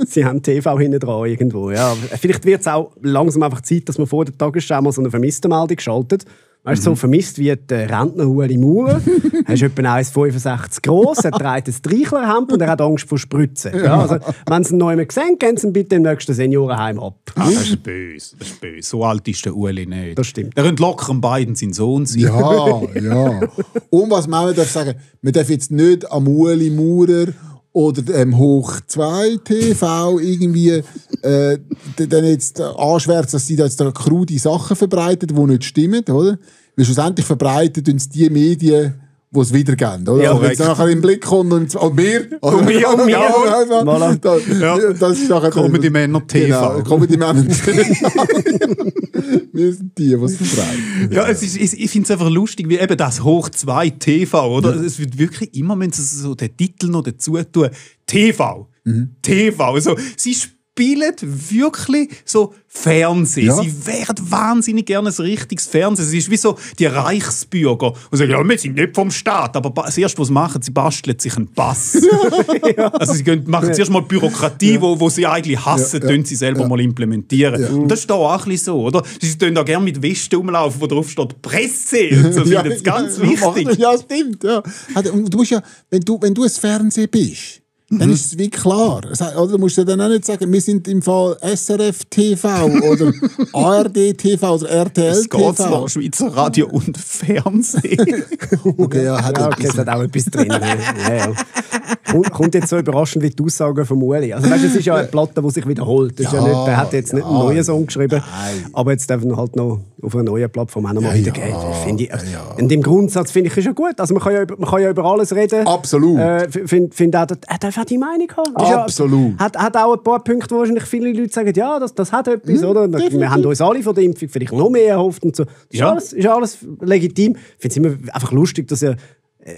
[SPEAKER 2] Sie haben TV hinten dran irgendwo. Ja. Vielleicht wird es auch langsam einfach Zeit, dass man vor der Tagesschau mal so eine Vermisstenmeldung schaltet. Weißt du, so vermisst wie der Rentner Ueli Maurer. Er ist etwa 1,65 groß, er trägt ein Streichlerhemd und er hat Angst vor Spritzen. Ja, also, wenn Sie ihn noch einmal sehen, gehen Sie ihn bitte im nächsten Seniorenheim ab.
[SPEAKER 4] Das ist böse, das ist böse. So alt ist der Ueli nicht.
[SPEAKER 2] Das stimmt.
[SPEAKER 4] Er könnte locker an beiden sein Sohn sein.
[SPEAKER 3] Ja. Und was man darf sagen, man darf jetzt nicht am Ueli Maurer oder Hoch 2 TV irgendwie dann jetzt anschwärzen, dass sie da jetzt da krude Sachen verbreiten, die nicht stimmen, oder? Weil schlussendlich verbreiten uns die Medien, die es wiedergeben, oder?
[SPEAKER 2] Ja,
[SPEAKER 3] wenn es nachher im Blick kommt und wir.
[SPEAKER 2] Voilà.
[SPEAKER 3] Das ist nachher
[SPEAKER 4] Comedy-Männer TV.
[SPEAKER 3] Genau, Comedy-Männer TV. Wir sind die es verbreiten.
[SPEAKER 4] Ja, ich finde es einfach lustig, wie eben das Hoch 2 TV, oder? Ja. Es wird wirklich immer, wenn sie so den Titel noch dazu tun, TV. TV. Also, sie spielen wirklich so Fernsehen. Ja. Sie wären wahnsinnig gerne ein richtiges Fernsehen. Es ist wie so die Reichsbürger. Und sagen, ja, wir sind nicht vom Staat. Aber das Erste, was sie machen, sie basteln sich einen Pass. Ja. Also sie machen zuerst mal Bürokratie, wo sie eigentlich hassen, tun sie selber mal implementieren. Ja. Und das ist da auch ein bisschen so, oder? Sie tun da gerne mit Westen rumlaufen, wo drauf steht Presse. Und so finden das ganz wichtig.
[SPEAKER 3] Ja, stimmt. Ja. Und du musst ja, wenn du ein Fernsehen bist, dann ist es wie klar. Oder du musst ja dann auch nicht sagen, wir sind im Fall SRF TV oder ARD TV oder RTL
[SPEAKER 4] es
[SPEAKER 3] TV.
[SPEAKER 4] Es geht zwar Schweizer Radio und Fernsehen.
[SPEAKER 3] Okay, ja,
[SPEAKER 2] hat auch etwas drin. Ja. Kommt jetzt so überraschend wie die Aussagen von Ueli. Also weißt, es ist ja eine Platte, die sich wiederholt. Das ist ja nicht, der hat jetzt nicht einen neuen Song geschrieben, aber jetzt darf er halt noch auf einer neuen Plattform auch noch mal wieder gehen. Und im Grundsatz finde ich, ist ja gut. Also man kann ja über alles reden.
[SPEAKER 3] Absolut.
[SPEAKER 2] Finde auch, er darf auch die Meinung haben.
[SPEAKER 3] Absolut.
[SPEAKER 2] Hat auch ein paar Punkte, wo wahrscheinlich viele Leute sagen, ja, das hat etwas, oder? Wir haben uns alle von der Impfung vielleicht noch mehr erhofft und so. Das ist alles legitim. Ich finde es immer einfach lustig, dass er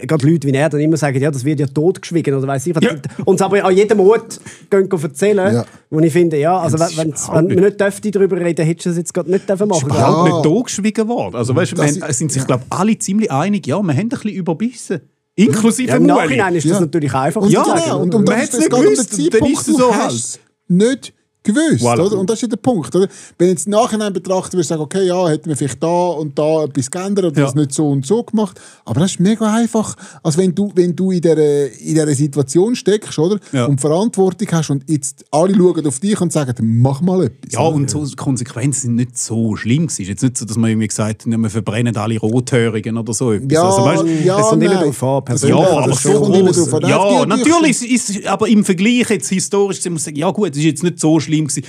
[SPEAKER 2] gerade Leute wie er dann immer sagen, ja, das wird ja totgeschwiegen oder weiss ich. Ja. Und es aber an jedem Ort erzählen, wo ich finde, ja, also wenn man nicht dürfte darüber reden, hättest du das jetzt gerade nicht machen dürfen.
[SPEAKER 4] Es ist überhaupt nicht totgeschwiegen worden. Also weißt, sind sich, glaube ich, alle ziemlich einig, ja, wir haben ein bisschen überbissen. Inklusive
[SPEAKER 2] Im Nachhinein ist das natürlich einfach
[SPEAKER 3] zu sagen. Und man hat es nicht gewusst, dann ist es so halt. Nicht gewusst,
[SPEAKER 4] voilà.
[SPEAKER 3] Oder? Und das ist der Punkt, oder? Wenn jetzt im Nachhinein betrachtet, würde ich sagen, okay, ja, hätten wir vielleicht da und da etwas geändert oder das nicht so und so gemacht. Aber das ist mega einfach, als wenn du in dieser Situation steckst, oder? Ja. Und Verantwortung hast und jetzt alle schauen auf dich und sagen, mach mal etwas.
[SPEAKER 4] Ja, oder? Und so Konsequenzen sind nicht so schlimm. Es ist jetzt nicht so, dass man irgendwie gesagt hat, wir verbrennen alle Rothörigen oder so etwas.
[SPEAKER 3] Ja,
[SPEAKER 4] also, weißt,
[SPEAKER 2] das kommt immer darauf an.
[SPEAKER 4] Ja, aber so ja, natürlich ist aber im Vergleich jetzt historisch, muss man sagen, ja gut, es ist jetzt nicht so schlimm. Als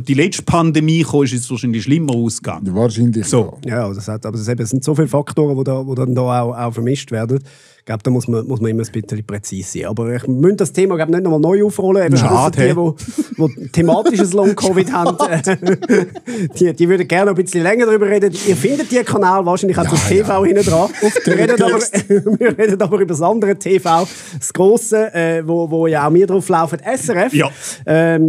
[SPEAKER 4] die letzte Pandemie kam, ist es wahrscheinlich schlimmer ausgegangen.
[SPEAKER 3] Wahrscheinlich
[SPEAKER 2] so. Ja, aber es sind so viele Faktoren, die dann da auch vermischt werden. Ich glaube, da muss man immer ein bisschen präzise sein. Aber ich muss das Thema nicht nochmal neu aufrollen.
[SPEAKER 4] Schade.
[SPEAKER 2] Die thematisches Long-Covid haben, die würden gerne ein bisschen länger darüber reden. Ihr findet diesen Kanal wahrscheinlich auch das TV hinten dran. Wir reden aber über das andere TV, das grosse, wo ja auch wir drauf laufen, SRF.
[SPEAKER 4] Ja.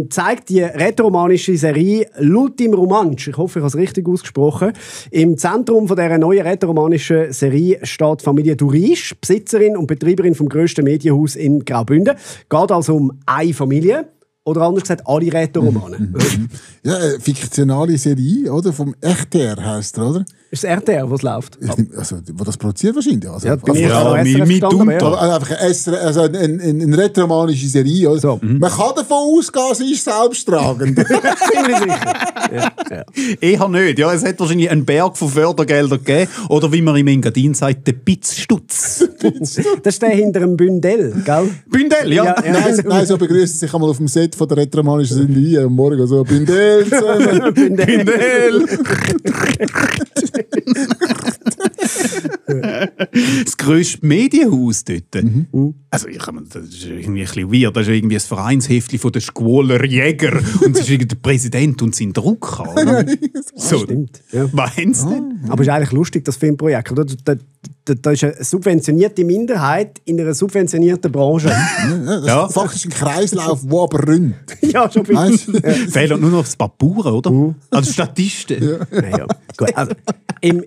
[SPEAKER 2] Zeigt die rätoromanische Serie L'Ultime Romansch. Ich hoffe, ich habe es richtig ausgesprochen. Im Zentrum von dieser neuen rätoromanischen Serie steht Familie Durisch, Besitzerin und Betreiberin vom grössten Medienhaus in Graubünden. Es geht also um eine Familie. Oder anders gesagt, alle Rätoromane.
[SPEAKER 3] Ja, eine fiktionale Serie, oder? Vom RTR heisst er, oder?
[SPEAKER 2] Ist es RTR, was läuft?
[SPEAKER 3] Also, wo das produziert wahrscheinlich. Also,
[SPEAKER 2] Ja, bei mir ist
[SPEAKER 3] also,
[SPEAKER 2] auch SRF
[SPEAKER 4] mit
[SPEAKER 2] gestanden, aber
[SPEAKER 3] aber einfach eine retromanische Serie. Oder?
[SPEAKER 2] So.
[SPEAKER 3] Man kann davon ausgehen, sie ist selbsttragend.
[SPEAKER 2] Ziemlich sicher. Ja.
[SPEAKER 4] Eher nicht. Ja, es hat wahrscheinlich einen Berg von Fördergeldern gegeben. Oder wie man im Engadin sagt, der Pitzstutz.
[SPEAKER 2] Das ist der hinter dem Bündel, gell?
[SPEAKER 4] Bündel, ja.
[SPEAKER 3] Nein, so begrüßen sich einmal auf dem Set von der retromanischen Serie am Morgen so Bindel zusammen.
[SPEAKER 4] Bündel. Das grösste Medienhaus dort. Also, das ist irgendwie ein bisschen weird. Das ist irgendwie ein Vereinshäftchen von den Schwoler Jäger. Und es ist irgendwie der Präsident und sein Drucker. Oder? So,
[SPEAKER 2] Stimmt. Ja.
[SPEAKER 4] meinst du?
[SPEAKER 2] Aber es ist eigentlich lustig, das Filmprojekt. Oder? Da ist eine subventionierte Minderheit in einer subventionierten Branche.
[SPEAKER 3] Das ist faktisch ein Kreislauf, der aber rinnt.
[SPEAKER 2] Ja, schon ein
[SPEAKER 3] Weißt
[SPEAKER 2] bisschen.
[SPEAKER 3] du?
[SPEAKER 4] Fehlen nur noch das Papuren, oder? Also Statisten.
[SPEAKER 2] Ja. Gut, also, im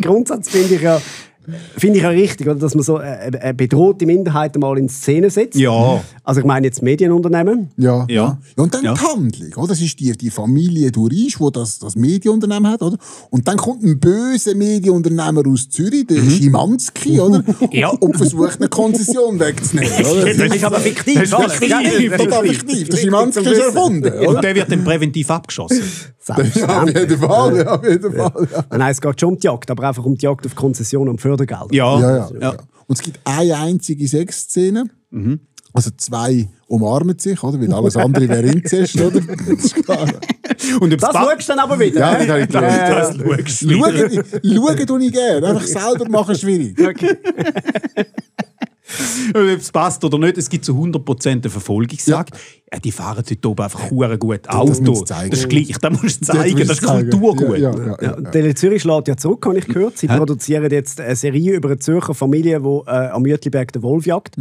[SPEAKER 2] Grundsatz finde ich ja richtig, oder, dass man so eine bedrohte Minderheit mal in Szene setzt.
[SPEAKER 4] Ja.
[SPEAKER 2] Also ich meine jetzt Medienunternehmen.
[SPEAKER 3] Ja. Und dann
[SPEAKER 4] Ja.
[SPEAKER 3] die Handlung. Oder? Das ist die Familie Durisch, die das Medienunternehmen hat. Oder? Und dann kommt ein böser Medienunternehmer aus Zürich, der Schimanski, oder?
[SPEAKER 4] Ja.
[SPEAKER 3] Und versucht eine Konzession wegzunehmen. Oder?
[SPEAKER 2] Das ist aber fiktiv.
[SPEAKER 4] Das ist
[SPEAKER 2] alles.
[SPEAKER 4] fiktiv.
[SPEAKER 2] Ja,
[SPEAKER 3] Das ist total fiktiv. Der Schimanski ist erfunden. Oder?
[SPEAKER 4] Und der wird dann präventiv abgeschossen.
[SPEAKER 3] Ja, auf jeden Fall. Ja, auf jeden Fall. Ja.
[SPEAKER 2] Nein, es geht schon um die Jagd, aber einfach um die Jagd auf Konzession und Fördergelder.
[SPEAKER 3] Ja. Und es gibt eine einzige Sexszene. Also 2 umarmen sich, oder? Weil alles andere wäre Inzest, oder? Das ist klar.
[SPEAKER 4] Und
[SPEAKER 2] Das schaust du dann aber wieder.
[SPEAKER 3] Ja,
[SPEAKER 2] ne?
[SPEAKER 3] das
[SPEAKER 4] schaust du.
[SPEAKER 3] Schauen tue ich gerne. Einfach selber machen schwierig.
[SPEAKER 2] Okay.
[SPEAKER 4] Ob es passt oder nicht, es gibt zu 100% eine Verfolgungsjagd. Ja, die fahren dort oben einfach verdammt gut Auto.
[SPEAKER 3] musst du zeigen.
[SPEAKER 4] Das ist gleich, das musst du zeigen, das ist
[SPEAKER 3] zeigen.
[SPEAKER 4] Kulturgut.
[SPEAKER 3] Ja.
[SPEAKER 2] Tele Zürich schlägt ja zurück, habe ich gehört. Sie produzieren jetzt eine Serie über eine Zürcher Familie, die am Jütliberg den Wolf jagt.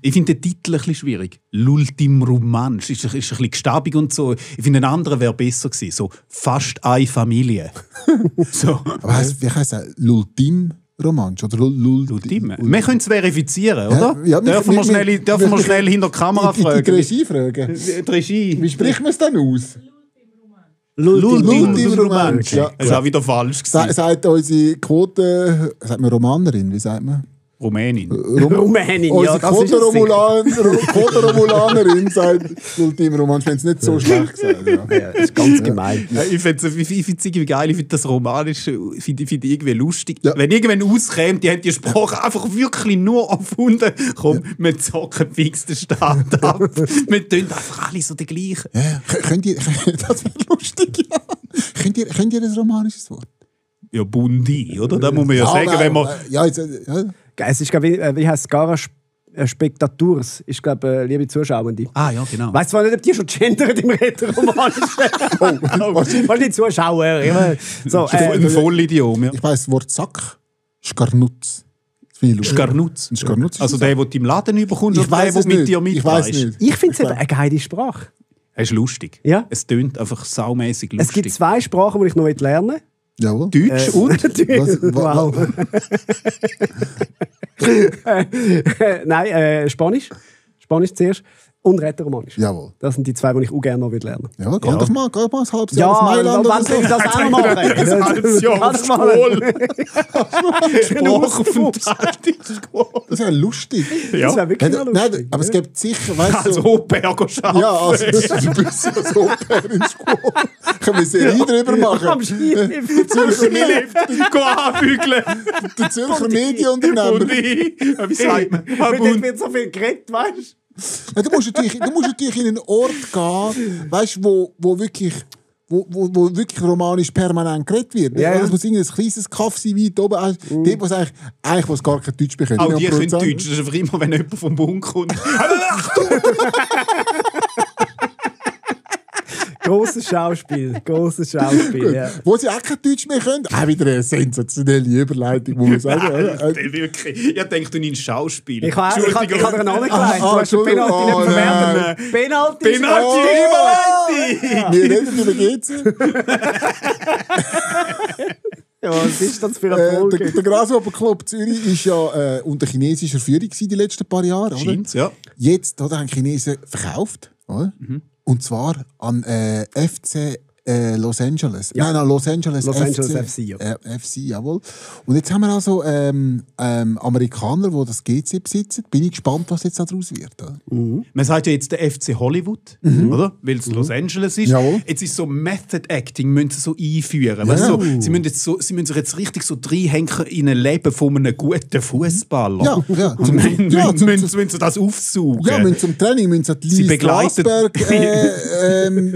[SPEAKER 4] Ich finde den Titel ein bisschen schwierig. L'ultim Romansch ist ein bisschen gestabig und so. Ich finde, ein anderer wäre besser gewesen. So fast eine Familie. So.
[SPEAKER 3] Aber wie heisst das? L'ultim Romansch? Oder
[SPEAKER 4] Ultim. Wir können es verifizieren, oder?
[SPEAKER 3] Ja,
[SPEAKER 4] dürfen wir schnell hinter die Kamera
[SPEAKER 3] Die
[SPEAKER 4] fragen?
[SPEAKER 3] Regie fragen.
[SPEAKER 4] Die Regie.
[SPEAKER 3] Wie spricht man es dann aus?
[SPEAKER 4] L'ultim
[SPEAKER 3] Romansch. Ja.
[SPEAKER 4] Das ist auch wieder falsch gewesen.
[SPEAKER 3] Sagt unsere Quote, sagt man Romanerin, wie sagt man?
[SPEAKER 4] Rumänin.
[SPEAKER 2] Rumänien, ja,
[SPEAKER 3] Unsere
[SPEAKER 2] das ist es sicher.
[SPEAKER 3] Quote-Romulanerin sagt Ultim Romansch, wenn es nicht so schlecht gesagt. Ja.
[SPEAKER 2] Ja, das ist ganz gemein.
[SPEAKER 4] Ja, ich finde es irgendwie geil, ich finde das Romanische find ich irgendwie lustig.
[SPEAKER 3] Ja.
[SPEAKER 4] Wenn irgendwann auskäme, die haben die Sprache einfach wirklich nur erfunden. Komm, wir zocken fix den Staat ab. Wir tun einfach alle so die gleichen.
[SPEAKER 3] Ja. Könnt ihr, das wäre lustig, ja. Könnt ihr das romanisches Wort?
[SPEAKER 4] Ja, Bundi, oder? Da muss man ja sagen, wenn man...
[SPEAKER 3] Ja, jetzt, ja.
[SPEAKER 2] Es ist, glaube ich, wie heißt es? Gara Spectaturs. Ist, glaube ich, liebe Zuschauende.
[SPEAKER 4] Ah, ja, genau.
[SPEAKER 2] Weißt du zwar nicht, ob die schon gendern im Rätoromanischen? Wahrscheinlich Zuschauer. Ja. So,
[SPEAKER 4] Ein Vollidiom, ja.
[SPEAKER 3] Ich weiss das Wort Sack. Skarnutz. Das finde ich lustig.
[SPEAKER 4] Skarnutz.
[SPEAKER 3] Ein Skarnutz.
[SPEAKER 4] Also der, den du im Laden überkommst,
[SPEAKER 3] Ich
[SPEAKER 4] oder der,
[SPEAKER 3] weiss
[SPEAKER 4] der
[SPEAKER 3] es
[SPEAKER 4] mit
[SPEAKER 3] nicht.
[SPEAKER 4] dir
[SPEAKER 3] Ich weiss
[SPEAKER 4] mitweist?
[SPEAKER 3] nicht.
[SPEAKER 2] ich finde es eben eine geile Sprache.
[SPEAKER 4] Es ist lustig.
[SPEAKER 2] Ja.
[SPEAKER 4] Es tönt einfach saumässig lustig.
[SPEAKER 2] Es gibt 2 Sprachen, die ich noch lernen will.
[SPEAKER 3] Jawohl.
[SPEAKER 4] Deutsch und...
[SPEAKER 3] Was-
[SPEAKER 2] Wow. Nein, Spanisch. Spanisch zuerst. Und Rätoromanisch.
[SPEAKER 3] Jawohl.
[SPEAKER 2] Das sind die 2, die ich auch gerne noch lernen will.
[SPEAKER 3] Ja, geh doch mal ein halbes Jahr
[SPEAKER 2] Ja,
[SPEAKER 3] auf Mailand oder
[SPEAKER 2] wann
[SPEAKER 3] so.
[SPEAKER 2] soll ich das auch noch machen?
[SPEAKER 4] Ein halbes Jahr auf
[SPEAKER 2] Kannst du mal-
[SPEAKER 4] Sprachaufenthalt in der Schule.
[SPEAKER 3] Das wäre lustig.
[SPEAKER 2] Das wäre wirklich noch
[SPEAKER 3] Nein,
[SPEAKER 2] lustig.
[SPEAKER 3] aber es gibt sicher, weißt
[SPEAKER 4] Als
[SPEAKER 3] du...
[SPEAKER 4] Au-pair arbeiten.
[SPEAKER 3] Ja, also das ist ein bisschen als Au-pair in der Schule. Können wir Serie drüber
[SPEAKER 2] Am
[SPEAKER 3] machen?
[SPEAKER 2] Skilift.
[SPEAKER 4] Geh anbügeln.
[SPEAKER 3] Der Zürcher Medienunternehmer.
[SPEAKER 4] Bundi. Wie sagt man?
[SPEAKER 2] Dort wird so viel geredet, weißt du?
[SPEAKER 3] Ja, du musst natürlich in einen Ort gehen, weißt, wo wirklich romanisch permanent geredet wird.
[SPEAKER 2] Ja, ja.
[SPEAKER 3] Das muss ein kleines Kaff sein, weit oben. Dort, wo es eigentlich wo es gar kein Deutsch bekommt.
[SPEAKER 4] Auch die können Deutsch. Das ist einfach immer, wenn jemand vom Bund kommt.
[SPEAKER 2] Grosses Schauspiel. Grosses Schauspiel, ja.
[SPEAKER 3] Wo sie auch kein Deutsch mehr können. Auch wieder eine sensationelle Überleitung, muss man sagen.
[SPEAKER 4] Wirklich. Ich denke, du nimmst Schauspiel.
[SPEAKER 2] Ich habe dir einen angelegt. Du hast den
[SPEAKER 3] Entschuldigung.
[SPEAKER 2] Penalty nicht verwertet. Penalty!
[SPEAKER 3] Wir reden über GC.
[SPEAKER 2] Ja, was ist das für ein Folge?
[SPEAKER 3] Der Grasshopper Club Zürich ist ja unter chinesischer Führung die letzten paar Jahre, oder?
[SPEAKER 4] Scheint's, ja.
[SPEAKER 3] Jetzt hat er einen Chinesen verkauft, oder? Und zwar an FC Los Angeles.
[SPEAKER 2] Ja.
[SPEAKER 3] Nein, Los Angeles
[SPEAKER 2] FC, ja.
[SPEAKER 3] FC, jawohl. Und jetzt haben wir also Amerikaner, die das GC besitzen. Bin ich gespannt, was jetzt daraus wird. Oder?
[SPEAKER 4] Man sagt ja jetzt der FC Hollywood, oder? Weil es Los Angeles ist.
[SPEAKER 3] Jawohl.
[SPEAKER 4] Jetzt ist so Method Acting, müssen sie so einführen. Weißt du, so, sie müssen sich jetzt richtig so reinhängen in ein Leben von einem guten Fußballer.
[SPEAKER 3] Ja.
[SPEAKER 4] Müssen sie das aufsaugen.
[SPEAKER 3] Ja, müssen zum Training, müssen sie
[SPEAKER 4] Sie
[SPEAKER 3] Lies
[SPEAKER 4] begleiten-
[SPEAKER 3] Glasberg,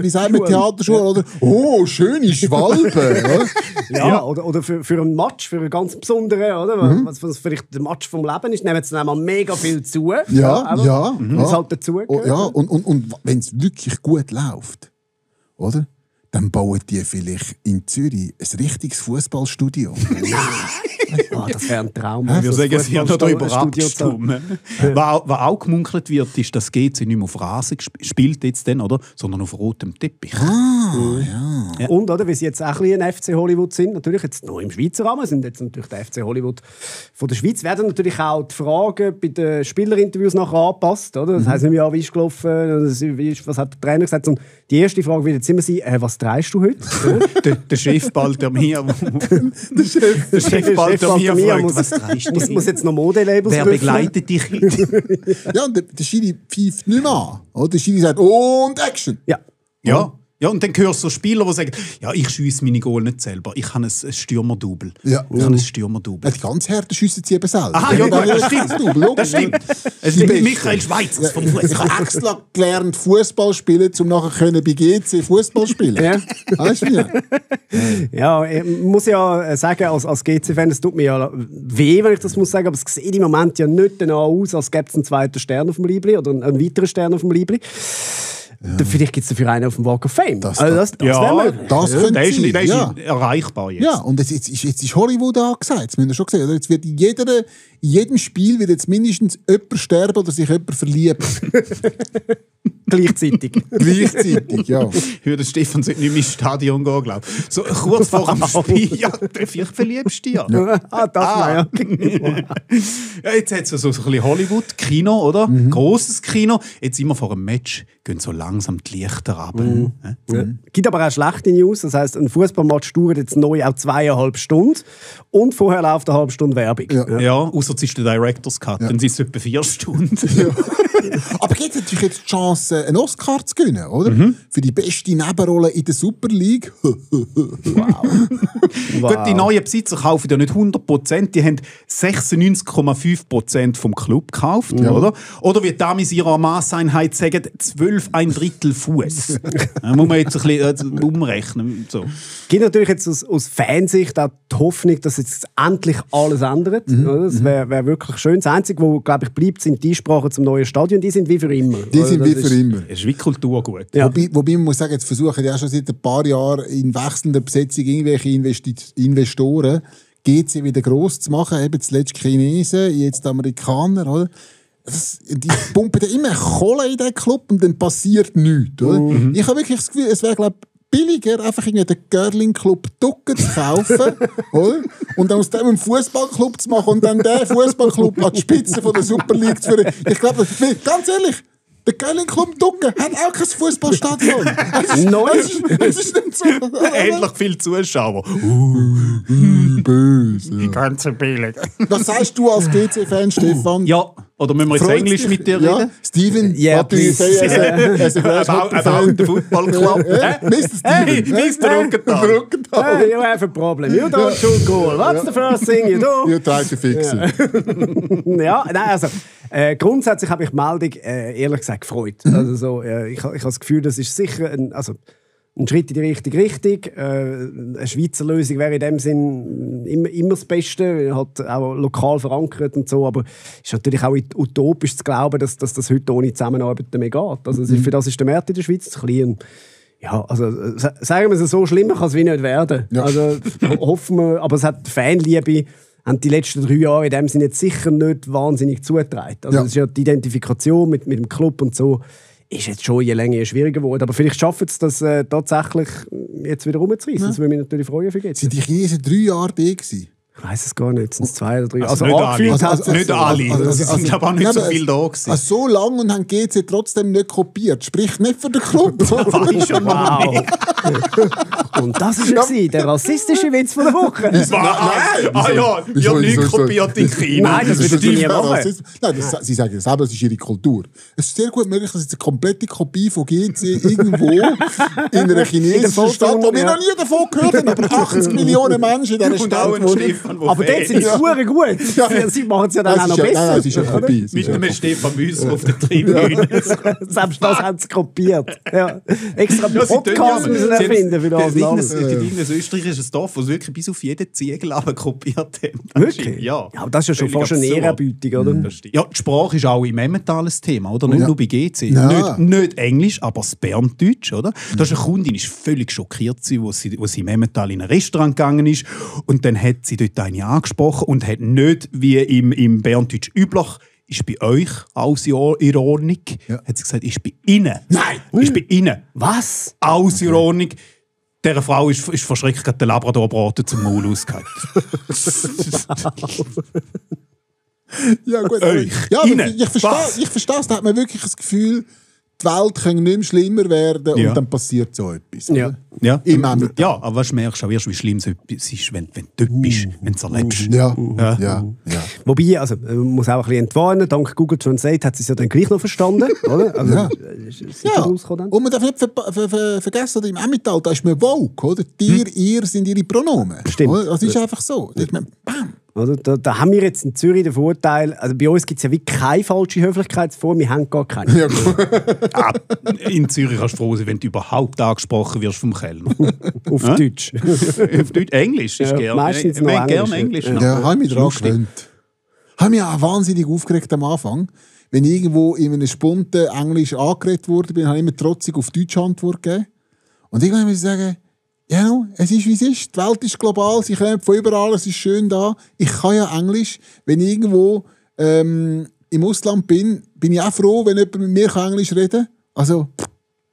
[SPEAKER 3] wie sagen wir, Theaterschule, oder? Oh, schöne Schwalbe. Oder?
[SPEAKER 2] Ja, oder für einen Match, für einen ganz besonderen, oder? Was vielleicht der Match vom Leben ist, nehmen sie dann mal mega viel zu.
[SPEAKER 3] Ja.
[SPEAKER 2] Das halt dazu.
[SPEAKER 3] Oh, ja, und wenn es wirklich gut läuft, oder? Dann bauen die vielleicht in Zürich ein richtiges Fußballstudio.
[SPEAKER 2] Das wäre ein Traum.
[SPEAKER 4] Wir sagen, sie haben noch darüber
[SPEAKER 2] Studio zu haben.
[SPEAKER 4] abgestimmt. Was auch gemunkelt wird, ist, dass GC nicht mehr auf Rasen spielt jetzt dann, oder? Sondern auf rotem Teppich.
[SPEAKER 2] Ja. Und, oder, wie sie jetzt auch ein bisschen ein FC Hollywood sind, natürlich jetzt noch im Schweizer Rahmen, sind jetzt natürlich der FC Hollywood von der Schweiz, werden natürlich auch die Fragen bei den Spielerinterviews nachher angepasst, oder? Das heisst nicht mehr, wie ist gelaufen, was hat der Trainer gesagt, sondern die erste Frage wird jetzt immer sein, was treibst du heute?
[SPEAKER 4] Der Chef Baltermir.
[SPEAKER 2] Der Chef
[SPEAKER 4] Baltermir fragt,
[SPEAKER 2] muss,
[SPEAKER 4] was treibst du?
[SPEAKER 2] muss jetzt noch Modelabels
[SPEAKER 4] Wer
[SPEAKER 2] prüfen.
[SPEAKER 4] begleitet dich?
[SPEAKER 3] Ja, und der Schiri pfeift nicht mehr an. Oder? Der Schiri sagt, und Action.
[SPEAKER 2] Ja.
[SPEAKER 4] Ja, und dann hörst du so Spieler, die sagen, ja, ich schiesse meine Goal nicht selber. Ich habe ein Stürmerdouble.
[SPEAKER 3] Ja.
[SPEAKER 4] Ich habe ein Stürmerdouble.
[SPEAKER 3] Die ganz Härten schiessen sie eben selber.
[SPEAKER 4] Aha, ja, gut, das stimmt.
[SPEAKER 3] Logisch.
[SPEAKER 4] Das stimmt. Es
[SPEAKER 3] Die
[SPEAKER 4] ist
[SPEAKER 3] Besten.
[SPEAKER 4] Michael Schweizer vom
[SPEAKER 3] Ich
[SPEAKER 4] Fußball.
[SPEAKER 3] habe extra gelernt, Fußball spielen, um nachher bei GC Fußball spielen.
[SPEAKER 2] Ja.
[SPEAKER 3] Weißt du?
[SPEAKER 2] Ja, ich muss ja sagen, als GC-Fan, es tut mir ja weh, wenn ich das muss sagen, aber es sieht im Moment ja nicht danach aus, als gäbe es einen zweiten Stern auf dem Liebli oder einen weiteren Stern auf dem Liebli. Ja. Vielleicht gibt es dafür einen auf dem Walk of Fame. Das wäre möglich.
[SPEAKER 3] Das könnte
[SPEAKER 4] Der ist
[SPEAKER 3] sein.
[SPEAKER 4] erreichbar jetzt.
[SPEAKER 3] Ja, und jetzt ist Hollywood angesagt. Das müssen wir schon sehen. Oder? Jetzt wird in jedem Spiel wird jetzt mindestens jemand sterben oder sich jemand verlieben.
[SPEAKER 2] Gleichzeitig.
[SPEAKER 3] Gleichzeitig, ja.
[SPEAKER 4] Heute Stefan sollte nicht mehr ins Stadion gehen, glaube ich. So kurz vor dem Spiel, ja, vielleicht verliebst du dich. Ja.
[SPEAKER 2] Ja.
[SPEAKER 4] Ja, jetzt hat es so ein bisschen Hollywood, Kino, oder? Grosses Kino. Jetzt immer vor einem Match gehen so langsam die Lichter runter.
[SPEAKER 2] Ja. Gibt aber auch schlechte News. Das heisst, ein Fußballmatch dauert jetzt neu auch 2,5 Stunden und vorher läuft eine halbe Stunde Werbung.
[SPEAKER 4] Ja, außer es ist der Director's Cut, dann sind es etwa 4 Stunden.
[SPEAKER 3] Aber gibt es natürlich jetzt die Chance, einen Oscar zu gewinnen, oder? Für die beste Nebenrolle in der Super League.
[SPEAKER 4] Gut, die neuen Besitzer kaufen ja nicht 100%, die haben 96,5% vom Club gekauft, oder? Oder wie damals ihrer Maßeinheit sagen, 12 1/3 Fuß. Da muss man jetzt ein bisschen umrechnen. So.
[SPEAKER 2] Es gibt natürlich jetzt aus Fansicht auch die Hoffnung, dass jetzt endlich alles ändert. Oder? Das wäre wirklich schön. Das Einzige, was, glaube ich, bleibt, sind die Einsprachen zum neuen Stadion. Die sind wie für immer.
[SPEAKER 3] Die sind wie für immer.
[SPEAKER 4] Es ist wie Kulturgut.
[SPEAKER 2] Ja.
[SPEAKER 3] Wobei man muss sagen, jetzt versuchen ja schon seit ein paar Jahren in wechselnder Besetzung irgendwelche Investoren GC wieder gross zu machen. Eben zuletzt Chinesen, jetzt Amerikaner, oder? Die pumpen dann immer Kohle in den Club und dann passiert nichts. Oder? Ich habe wirklich das Gefühl, es wäre, glaube ich, billiger, einfach den Girling-Club Ducken zu kaufen, oder? Und dann aus dem einen Fußballclub zu machen und dann den Fußballclub an die Spitze von der Super League zu führen. Ich glaube, ganz ehrlich, der Girling-Club Ducken hat auch kein Fußballstadion. Es ist nicht so.
[SPEAKER 4] Endlich viele Zuschauer.
[SPEAKER 3] Böse.
[SPEAKER 4] Ganz billig.
[SPEAKER 3] Was sagst du als GC-Fan, Stefan?
[SPEAKER 4] Ja, oder müssen wir jetzt
[SPEAKER 3] Freut's
[SPEAKER 4] Englisch
[SPEAKER 3] dich?
[SPEAKER 4] mit dir
[SPEAKER 3] Ja,
[SPEAKER 4] reden?
[SPEAKER 3] Steven,
[SPEAKER 2] Yeah,
[SPEAKER 3] what do you
[SPEAKER 2] please.
[SPEAKER 3] say as a
[SPEAKER 4] About the football club.
[SPEAKER 3] Mr.
[SPEAKER 4] Hey,
[SPEAKER 3] Steven.
[SPEAKER 4] Mr. Ruggenthal.
[SPEAKER 2] Hey, you have a problem. You don't shoot goal. What's the first thing you do?
[SPEAKER 3] You try to fix it.
[SPEAKER 2] Ja, nein, also grundsätzlich habe ich die Meldung ehrlich gesagt gefreut. Also, so, ich habe das Gefühl, das ist sicher ein Schritt in die richtige Richtung. Eine Schweizer Lösung wäre in dem Sinn immer das Beste, halt auch lokal verankert und so. Aber es ist natürlich auch utopisch zu glauben, dass das heute ohne Zusammenarbeit mehr geht. Also, für das ist der Markt in der Schweiz zu klein. Ja, also sagen wir es so, schlimmer kann es wie nicht werden.
[SPEAKER 3] Ja.
[SPEAKER 2] Also hoffen wir, aber es hat Fanliebe haben die letzten 3 Jahre in dem Sinne jetzt sicher nicht wahnsinnig zugetragen. Also
[SPEAKER 3] Ja.
[SPEAKER 2] es ist ja die Identifikation mit dem Club und so ist jetzt schon je länger je schwieriger geworden. Aber vielleicht schaffen sie das tatsächlich jetzt wieder rumzureißen.
[SPEAKER 3] Ja.
[SPEAKER 2] Das würde mich natürlich freuen für jetzt.
[SPEAKER 3] Sind die Chinesen 3 Jahre da gewesen?
[SPEAKER 2] Ich weiss es gar nicht, sind es 2 oder 3?
[SPEAKER 4] Also nicht alle.
[SPEAKER 2] angefühlt hat
[SPEAKER 4] Nicht alle. Es sind aber auch nicht so viel da gewesen.
[SPEAKER 3] Also so lange und haben GC trotzdem nicht kopiert. Sprich nicht für den Club.
[SPEAKER 2] Wow. Und das war der rassistische Witz von der Woche.
[SPEAKER 4] Ich habe nicht kopiert in China.
[SPEAKER 2] Nein, das würde ich nie machen.
[SPEAKER 3] Nein, sie sagen selber, das ist ihre Kultur. Es ist sehr gut möglich, dass jetzt eine komplette Kopie von GC irgendwo in einer chinesischen Stadt, wo wir noch nie davon gehört haben, aber 80 Millionen Menschen in dieser Stadt wohnen.
[SPEAKER 2] Aber dort sind sie super gut. Sie machen es ja dann auch noch besser.
[SPEAKER 3] Nein, es ist eine Kopie.
[SPEAKER 4] Mit dem Stefan Büsser auf der Tribüne.
[SPEAKER 2] Selbst das haben sie kopiert. Ja. Extra Podcast müssen erfinden für das.
[SPEAKER 4] Es gibt ein österreichisches Dorf, das wirklich bis auf jeden Ziegel kopiert hat.
[SPEAKER 2] Wirklich?
[SPEAKER 4] Ja.
[SPEAKER 2] Aber das ist ja schon fast eine Ehrerbietung, oder?
[SPEAKER 4] Ja, die Sprache ist auch im Emmental ein Thema, oder? Nicht nur bei GC.
[SPEAKER 3] Ja.
[SPEAKER 4] Nicht Englisch, aber das Berndeutsch, oder? Da ist eine Kundin ist völlig schockiert, wo sie im Emmental in ein Restaurant gegangen ist und dann hat sie dort eine angesprochen und hat nicht, wie im Berndeutsch üblich, ist bei euch alles in Ordnung?
[SPEAKER 3] Ja.
[SPEAKER 4] Hat sie gesagt, ist bei Ihnen.
[SPEAKER 3] Nein!
[SPEAKER 4] Ist bei Ihnen.
[SPEAKER 2] Was?
[SPEAKER 4] Alles in Ordnung. Dieser Frau ist verschreckt gerade den Labradorbraten zum Maul ausgehalten.
[SPEAKER 3] Ja, gut.
[SPEAKER 4] Euch.
[SPEAKER 3] Ja,
[SPEAKER 4] Innen.
[SPEAKER 3] ich verstehe es. Da hat man wirklich das Gefühl, die Welt kann nicht mehr schlimmer werden und dann passiert so etwas.
[SPEAKER 2] Ja.
[SPEAKER 3] Oder?
[SPEAKER 4] Ja.
[SPEAKER 3] Im Emmental.
[SPEAKER 4] Ja, aber was merkst du auch erst, wie schlimm es ist, wenn du dort bist, wenn du es erlebst.
[SPEAKER 3] Ja.
[SPEAKER 2] Wobei, also, man muss auch ein bisschen entwarnen, dank Google Translate hat sie es ja dann gleich noch verstanden, oder? Also,
[SPEAKER 3] Ja.
[SPEAKER 2] ist
[SPEAKER 3] Ja,
[SPEAKER 2] rausgekommen dann?
[SPEAKER 3] und man darf nicht vergessen, oder? Im Emmental, da ist man woke, oder? Ihr sind ihre Pronomen.
[SPEAKER 2] Stimmt.
[SPEAKER 3] Oder? Das ist einfach so. Da ist man, bam.
[SPEAKER 2] Also, da haben wir jetzt in Zürich den Vorteil, also bei uns gibt es ja wirklich keine falsche Höflichkeitsform, wir haben gar keine.
[SPEAKER 3] Ja, gut.
[SPEAKER 4] In Zürich kannst du froh sein, wenn du überhaupt angesprochen wirst vom Kellner.
[SPEAKER 2] Auf Deutsch.
[SPEAKER 4] Auf Deutsch, Englisch ist
[SPEAKER 2] Ja,
[SPEAKER 4] gerne.
[SPEAKER 2] meistens noch
[SPEAKER 4] gerne
[SPEAKER 2] Englisch,
[SPEAKER 4] Englisch.
[SPEAKER 3] Ja, habe ich mich daran
[SPEAKER 4] Lustig.
[SPEAKER 3] gewöhnt. Habe mich auch wahnsinnig aufgeregt am Anfang. Wenn ich irgendwo in einem Spunten Englisch angeredet wurde, habe ich immer trotzig auf Deutsch Antwort gegeben. Und irgendwann muss ich sagen, ja, no, es ist wie es ist. Die Welt ist global, sie kommen von überall, es ist schön da. Ich kann ja Englisch. Wenn ich irgendwo im Ausland bin ich auch froh, wenn jemand mit mir Englisch reden kann. Also,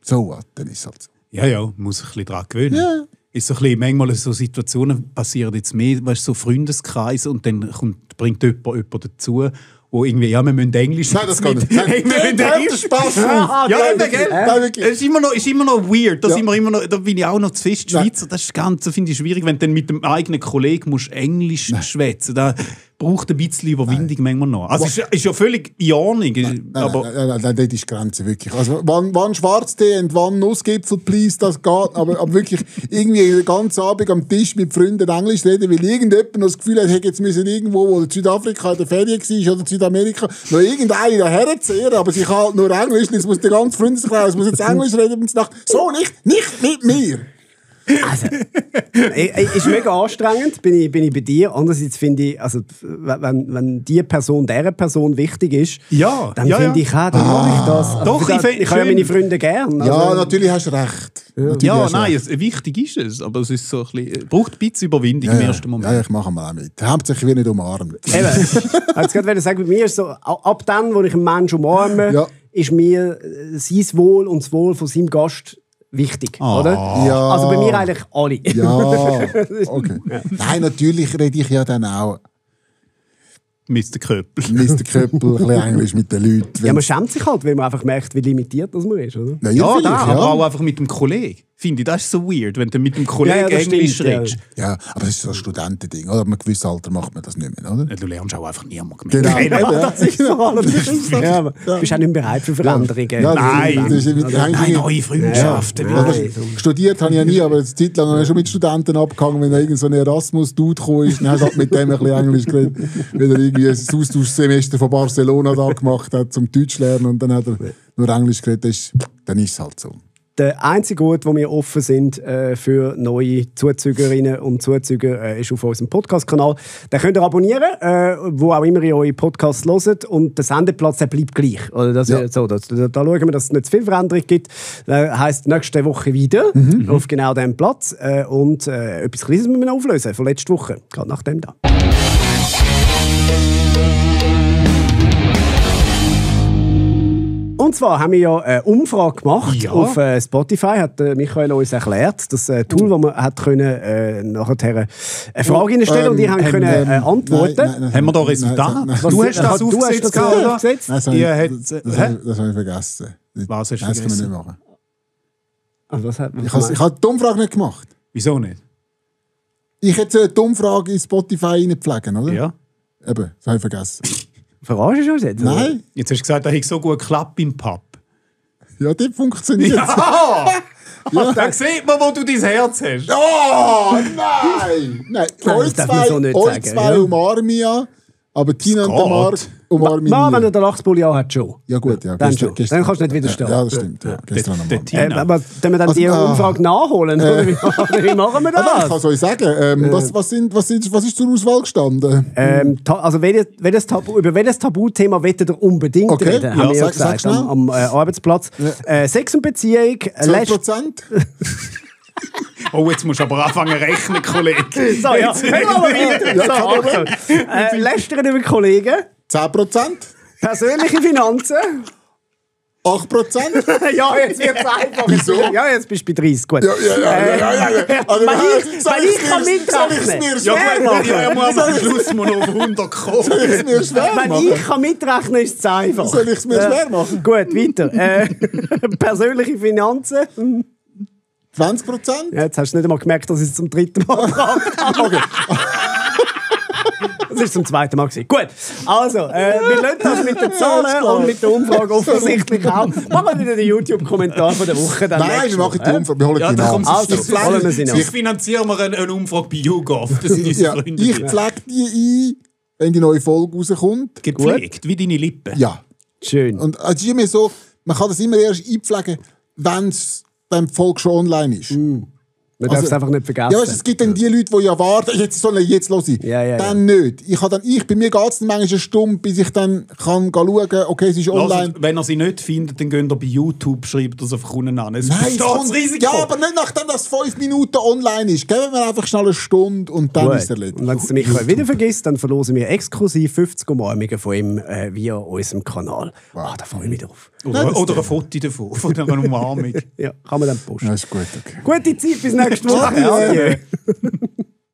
[SPEAKER 3] so what, dann ist es halt so.
[SPEAKER 4] Ja, man muss sich ein bisschen daran gewöhnen.
[SPEAKER 3] Ja.
[SPEAKER 4] Ist so ein bisschen, manchmal so Situationen passieren jetzt mehr, weißt, so Freundeskreise und dann bringt jemand dazu, wo irgendwie, ja, wir müssen Englisch...
[SPEAKER 3] Nein, das geht nicht.
[SPEAKER 4] Wir müssen Englisch...
[SPEAKER 3] Spaß.
[SPEAKER 4] Ja, eben, gell?
[SPEAKER 3] Nein, wirklich.
[SPEAKER 4] Es ist immer noch weird. Da,
[SPEAKER 3] Ja.
[SPEAKER 4] sind wir immer noch, da bin ich auch noch zu fest Schweizer. Das ist ganz, das finde ich schwierig, wenn du dann mit dem eigenen Kollegen musst Englisch schwätzen. Da braucht ein bisschen Überwindung manchmal noch. Also es ist ja völlig in Ordnung. Aber
[SPEAKER 3] Nein, dort ist die Grenze wirklich. Also, wann Schwarztee und wann Nussgipfel, please, das geht. Aber wirklich irgendwie den ganzen Abend am Tisch mit Freunden Englisch reden, weil irgendjemand noch das Gefühl hat, hey, jetzt müssen irgendwo, wo Südafrika in der Ferien war oder Südamerika, noch irgendeine daher zehren, aber sie kann halt nur Englisch. Jetzt muss der ganze Freundeskreis muss jetzt Englisch reden und sagt, so nicht mit mir.
[SPEAKER 2] Also, ist mega anstrengend, bin ich bei dir. Andererseits finde ich, also, wenn die Person dieser Person wichtig ist,
[SPEAKER 4] Ja,
[SPEAKER 2] dann
[SPEAKER 4] ja,
[SPEAKER 2] finde
[SPEAKER 4] ja.
[SPEAKER 2] ich auch, dann mache ich das.
[SPEAKER 4] Doch,
[SPEAKER 2] ich habe ja meine Freunde gern.
[SPEAKER 3] Ja,
[SPEAKER 2] Also,
[SPEAKER 3] natürlich hast du recht. Natürlich
[SPEAKER 4] ja,
[SPEAKER 3] hast du
[SPEAKER 4] nein,
[SPEAKER 3] recht.
[SPEAKER 4] wichtig ist es. Aber es ist so ein bisschen, braucht ein bisschen Überwindung im ersten Moment.
[SPEAKER 3] Ja, ich mache mal auch mit. Hauptsächlich wird nicht umarmt.
[SPEAKER 2] Eben, jetzt gerade sagen, bei mir ist so, ab dann, wo ich einen Menschen umarme,
[SPEAKER 3] Ja.
[SPEAKER 2] ist mir sein Wohl und das Wohl von seinem Gast wichtig, oder?
[SPEAKER 3] Ja.
[SPEAKER 2] Also bei mir eigentlich alle.
[SPEAKER 3] Ja, okay. Nein, natürlich rede ich ja dann auch
[SPEAKER 4] Mr. Köppel.
[SPEAKER 3] Mr. Köppel, ein bisschen Englisch mit den Leuten.
[SPEAKER 2] Ja, man schämt sich halt, weil man einfach merkt, wie limitiert das man ist, oder?
[SPEAKER 4] Ja,
[SPEAKER 3] vielleicht,
[SPEAKER 4] aber auch einfach mit dem Kollegen. Finde ich, das ist so weird, wenn du mit dem Kollegen
[SPEAKER 2] Ja, das
[SPEAKER 4] Englisch
[SPEAKER 2] stimmt, ja.
[SPEAKER 4] redest.
[SPEAKER 3] Ja, aber das ist so ein Studentending, oder? Ab einem gewissen Alter macht man das nicht mehr, oder?
[SPEAKER 4] Du lernst auch einfach niemanden
[SPEAKER 3] Genau.
[SPEAKER 4] kennen.
[SPEAKER 2] Ja, das ist so. Das ist so. Ja, aber du bist auch nicht bereit für Veränderungen.
[SPEAKER 3] Ja,
[SPEAKER 4] Nein.
[SPEAKER 3] das ist
[SPEAKER 4] Nein, neue Freundschaften.
[SPEAKER 2] Ja,
[SPEAKER 3] Also, studiert habe ich ja nie, aber eine Zeit lang habe ich schon mit Studenten abgehangen, wenn da irgend so ein Erasmus-Dude gekommen ist, dann hast du halt mit dem ein bisschen Englisch geredet, weil er irgendwie ein Austauschsemester von Barcelona da gemacht hat, zum Deutsch lernen, und dann hat er nur Englisch geredet, dann ist es halt so.
[SPEAKER 2] Der einzige Ort, wo wir offen sind für neue Zuzügerinnen und Zuzüger, ist auf unserem Podcast-Kanal. Den könnt ihr abonnieren, wo auch immer ihr eure Podcasts hört. Und der Sendeplatz der bleibt gleich. Oder das,
[SPEAKER 3] Ja.
[SPEAKER 2] so, da schauen wir, dass es nicht zu viel Veränderung gibt. Das heisst, nächste Woche wieder auf genau diesem Platz. Und etwas Kleines müssen wir noch auflösen von letzter Woche. Gerade nach dem da. Und zwar haben wir ja eine Umfrage gemacht
[SPEAKER 4] Ja.
[SPEAKER 2] auf Spotify, hat Michael uns erklärt. Das Tool, wo man hat können, nachher eine Frage reinstellen und ihr habt können antworten.
[SPEAKER 3] Nein,
[SPEAKER 4] Haben wir da Resultate?
[SPEAKER 3] nein,
[SPEAKER 4] Du hast das aufgesetzt, oder?
[SPEAKER 2] aufgesetzt?
[SPEAKER 3] Das
[SPEAKER 4] Ihr
[SPEAKER 3] habe
[SPEAKER 4] habt-
[SPEAKER 3] ich vergessen.
[SPEAKER 4] Was hast du
[SPEAKER 3] Nein, das können wir
[SPEAKER 4] vergessen?
[SPEAKER 3] nicht machen.
[SPEAKER 2] Also, was hat
[SPEAKER 3] Ich habe die Umfrage nicht gemacht.
[SPEAKER 4] Wieso nicht?
[SPEAKER 3] Ich hätte die Umfrage in Spotify reinpflegen, oder?
[SPEAKER 4] Ja.
[SPEAKER 3] Eben, das habe ich vergessen.
[SPEAKER 2] Verarschst du uns jetzt?
[SPEAKER 3] Nein,
[SPEAKER 4] Jetzt hast du gesagt, da hat so gut geklappt im Pub.
[SPEAKER 3] ja, das funktioniert.
[SPEAKER 4] Ja! Da sieht man, wo du dein Herz hast.
[SPEAKER 3] Oh, nein! Nein, euch
[SPEAKER 2] darf man so nicht sagen,
[SPEAKER 3] zwei
[SPEAKER 2] ja.
[SPEAKER 3] umarmen ja, aber Tina und der
[SPEAKER 4] geht.
[SPEAKER 3] Marc umarmen
[SPEAKER 2] Wenn er
[SPEAKER 3] nie.
[SPEAKER 2] den Lachspulli hat, schon.
[SPEAKER 3] Ja gut, ja.
[SPEAKER 2] Dann schon. Dann kannst du nicht widerstehen.
[SPEAKER 3] Ja, das stimmt. Ja, gestern
[SPEAKER 4] Der
[SPEAKER 3] nochmal.
[SPEAKER 4] Tina.
[SPEAKER 2] Aber wenn wir dann die Umfrage nachholen, oder wie machen wir
[SPEAKER 3] Aber ich
[SPEAKER 2] das?
[SPEAKER 3] kann es euch sagen. Was ist zur Auswahl gestanden?
[SPEAKER 2] Also über welches Tabuthema wollt ihr unbedingt
[SPEAKER 3] Okay,
[SPEAKER 2] reden?
[SPEAKER 3] ja,
[SPEAKER 2] Haben wir ja
[SPEAKER 3] sag
[SPEAKER 2] gesagt,
[SPEAKER 3] schnell.
[SPEAKER 2] am Arbeitsplatz. Sex und Beziehung,
[SPEAKER 3] 12%?
[SPEAKER 4] Oh, jetzt musst du aber anfangen zu rechnen, Kollege.
[SPEAKER 2] So, ja.
[SPEAKER 4] Jetzt-
[SPEAKER 2] Hören wir mal weiter.
[SPEAKER 3] Ja,
[SPEAKER 2] So,
[SPEAKER 3] kein Problem.
[SPEAKER 2] Achtung. Lästern über Kollegen,
[SPEAKER 3] 10%?
[SPEAKER 2] persönliche Finanzen.
[SPEAKER 3] 8%?
[SPEAKER 2] Ja, jetzt wird es einfach.
[SPEAKER 3] Wieso?
[SPEAKER 2] Ja, jetzt bist du bei 30. Gut.
[SPEAKER 3] Ja. Also,
[SPEAKER 2] Wenn ich kann mitrechnen.
[SPEAKER 3] mir
[SPEAKER 4] Ja,
[SPEAKER 3] schwer
[SPEAKER 4] gut,
[SPEAKER 3] machen?
[SPEAKER 4] ja, muss am Schluss mal auf 100 kommen.
[SPEAKER 3] Soll ich es mir schwer
[SPEAKER 2] Wenn
[SPEAKER 3] machen?
[SPEAKER 2] ich kann mitrechnen, ist es einfach.
[SPEAKER 3] Soll ich es mir schwer machen?
[SPEAKER 2] Gut, weiter. Persönliche Finanzen.
[SPEAKER 3] 20%?
[SPEAKER 2] Ja, jetzt hast du nicht einmal gemerkt, dass ich es zum dritten Mal gefragt habe.
[SPEAKER 3] Okay.
[SPEAKER 2] Das war zum zweiten Mal. Gut, also, wir lassen das mit den Zahlen und mit der Umfrage offensichtlich auch. Machen wir wieder den YouTube-Kommentar von der Woche. Dann
[SPEAKER 3] Nein,
[SPEAKER 2] nächstes
[SPEAKER 3] wir machen die
[SPEAKER 2] Mal,
[SPEAKER 3] Umfrage. Wir holen
[SPEAKER 4] Ja,
[SPEAKER 3] die
[SPEAKER 4] da
[SPEAKER 3] nach.
[SPEAKER 4] kommt
[SPEAKER 2] Also,
[SPEAKER 3] Ich pflege-
[SPEAKER 2] holen wir sie nach.
[SPEAKER 4] Ich finanziere mir eine Umfrage bei YouGov. Das sind unsere
[SPEAKER 3] Ja,
[SPEAKER 4] Freunde.
[SPEAKER 3] ich pflege die ein, wenn die neue Folge rauskommt.
[SPEAKER 4] Gepflegt, wie deine Lippen.
[SPEAKER 3] Ja.
[SPEAKER 2] Schön.
[SPEAKER 3] Und es ist immer so, man kann das immer erst einpflegen, wenn die Folge schon online ist.
[SPEAKER 2] Man darf es einfach nicht vergessen.
[SPEAKER 3] Ja, weißt, es gibt dann die Leute, die ja warten, jetzt soll ich jetzt hören.
[SPEAKER 2] Ja.
[SPEAKER 3] Dann nicht. Bei mir geht es dann manchmal eine Stunde, bis ich dann kann schauen, okay, es ist online.
[SPEAKER 4] Wenn ihr sie nicht findet, dann geht ihr bei YouTube, schreibt das einfach unten an. Es
[SPEAKER 3] Nein,
[SPEAKER 4] besteht das Risiko.
[SPEAKER 3] ja, aber nicht nachdem das 5 Minuten online ist. Geben wir einfach schnell eine Stunde und dann ist es erledigt.
[SPEAKER 2] Und wenn es der Michael wieder vergisst, dann verlosen wir exklusiv 50 Umarmungen von ihm via unserem Kanal. Ah, da freue ich mich drauf.
[SPEAKER 4] Oder ein Foto davon, von dieser Umarmung.
[SPEAKER 2] Ja, kann man dann posten.
[SPEAKER 3] Ja, ist gut, okay.
[SPEAKER 2] Gute Zeit, bis nächste Woche. Adieu.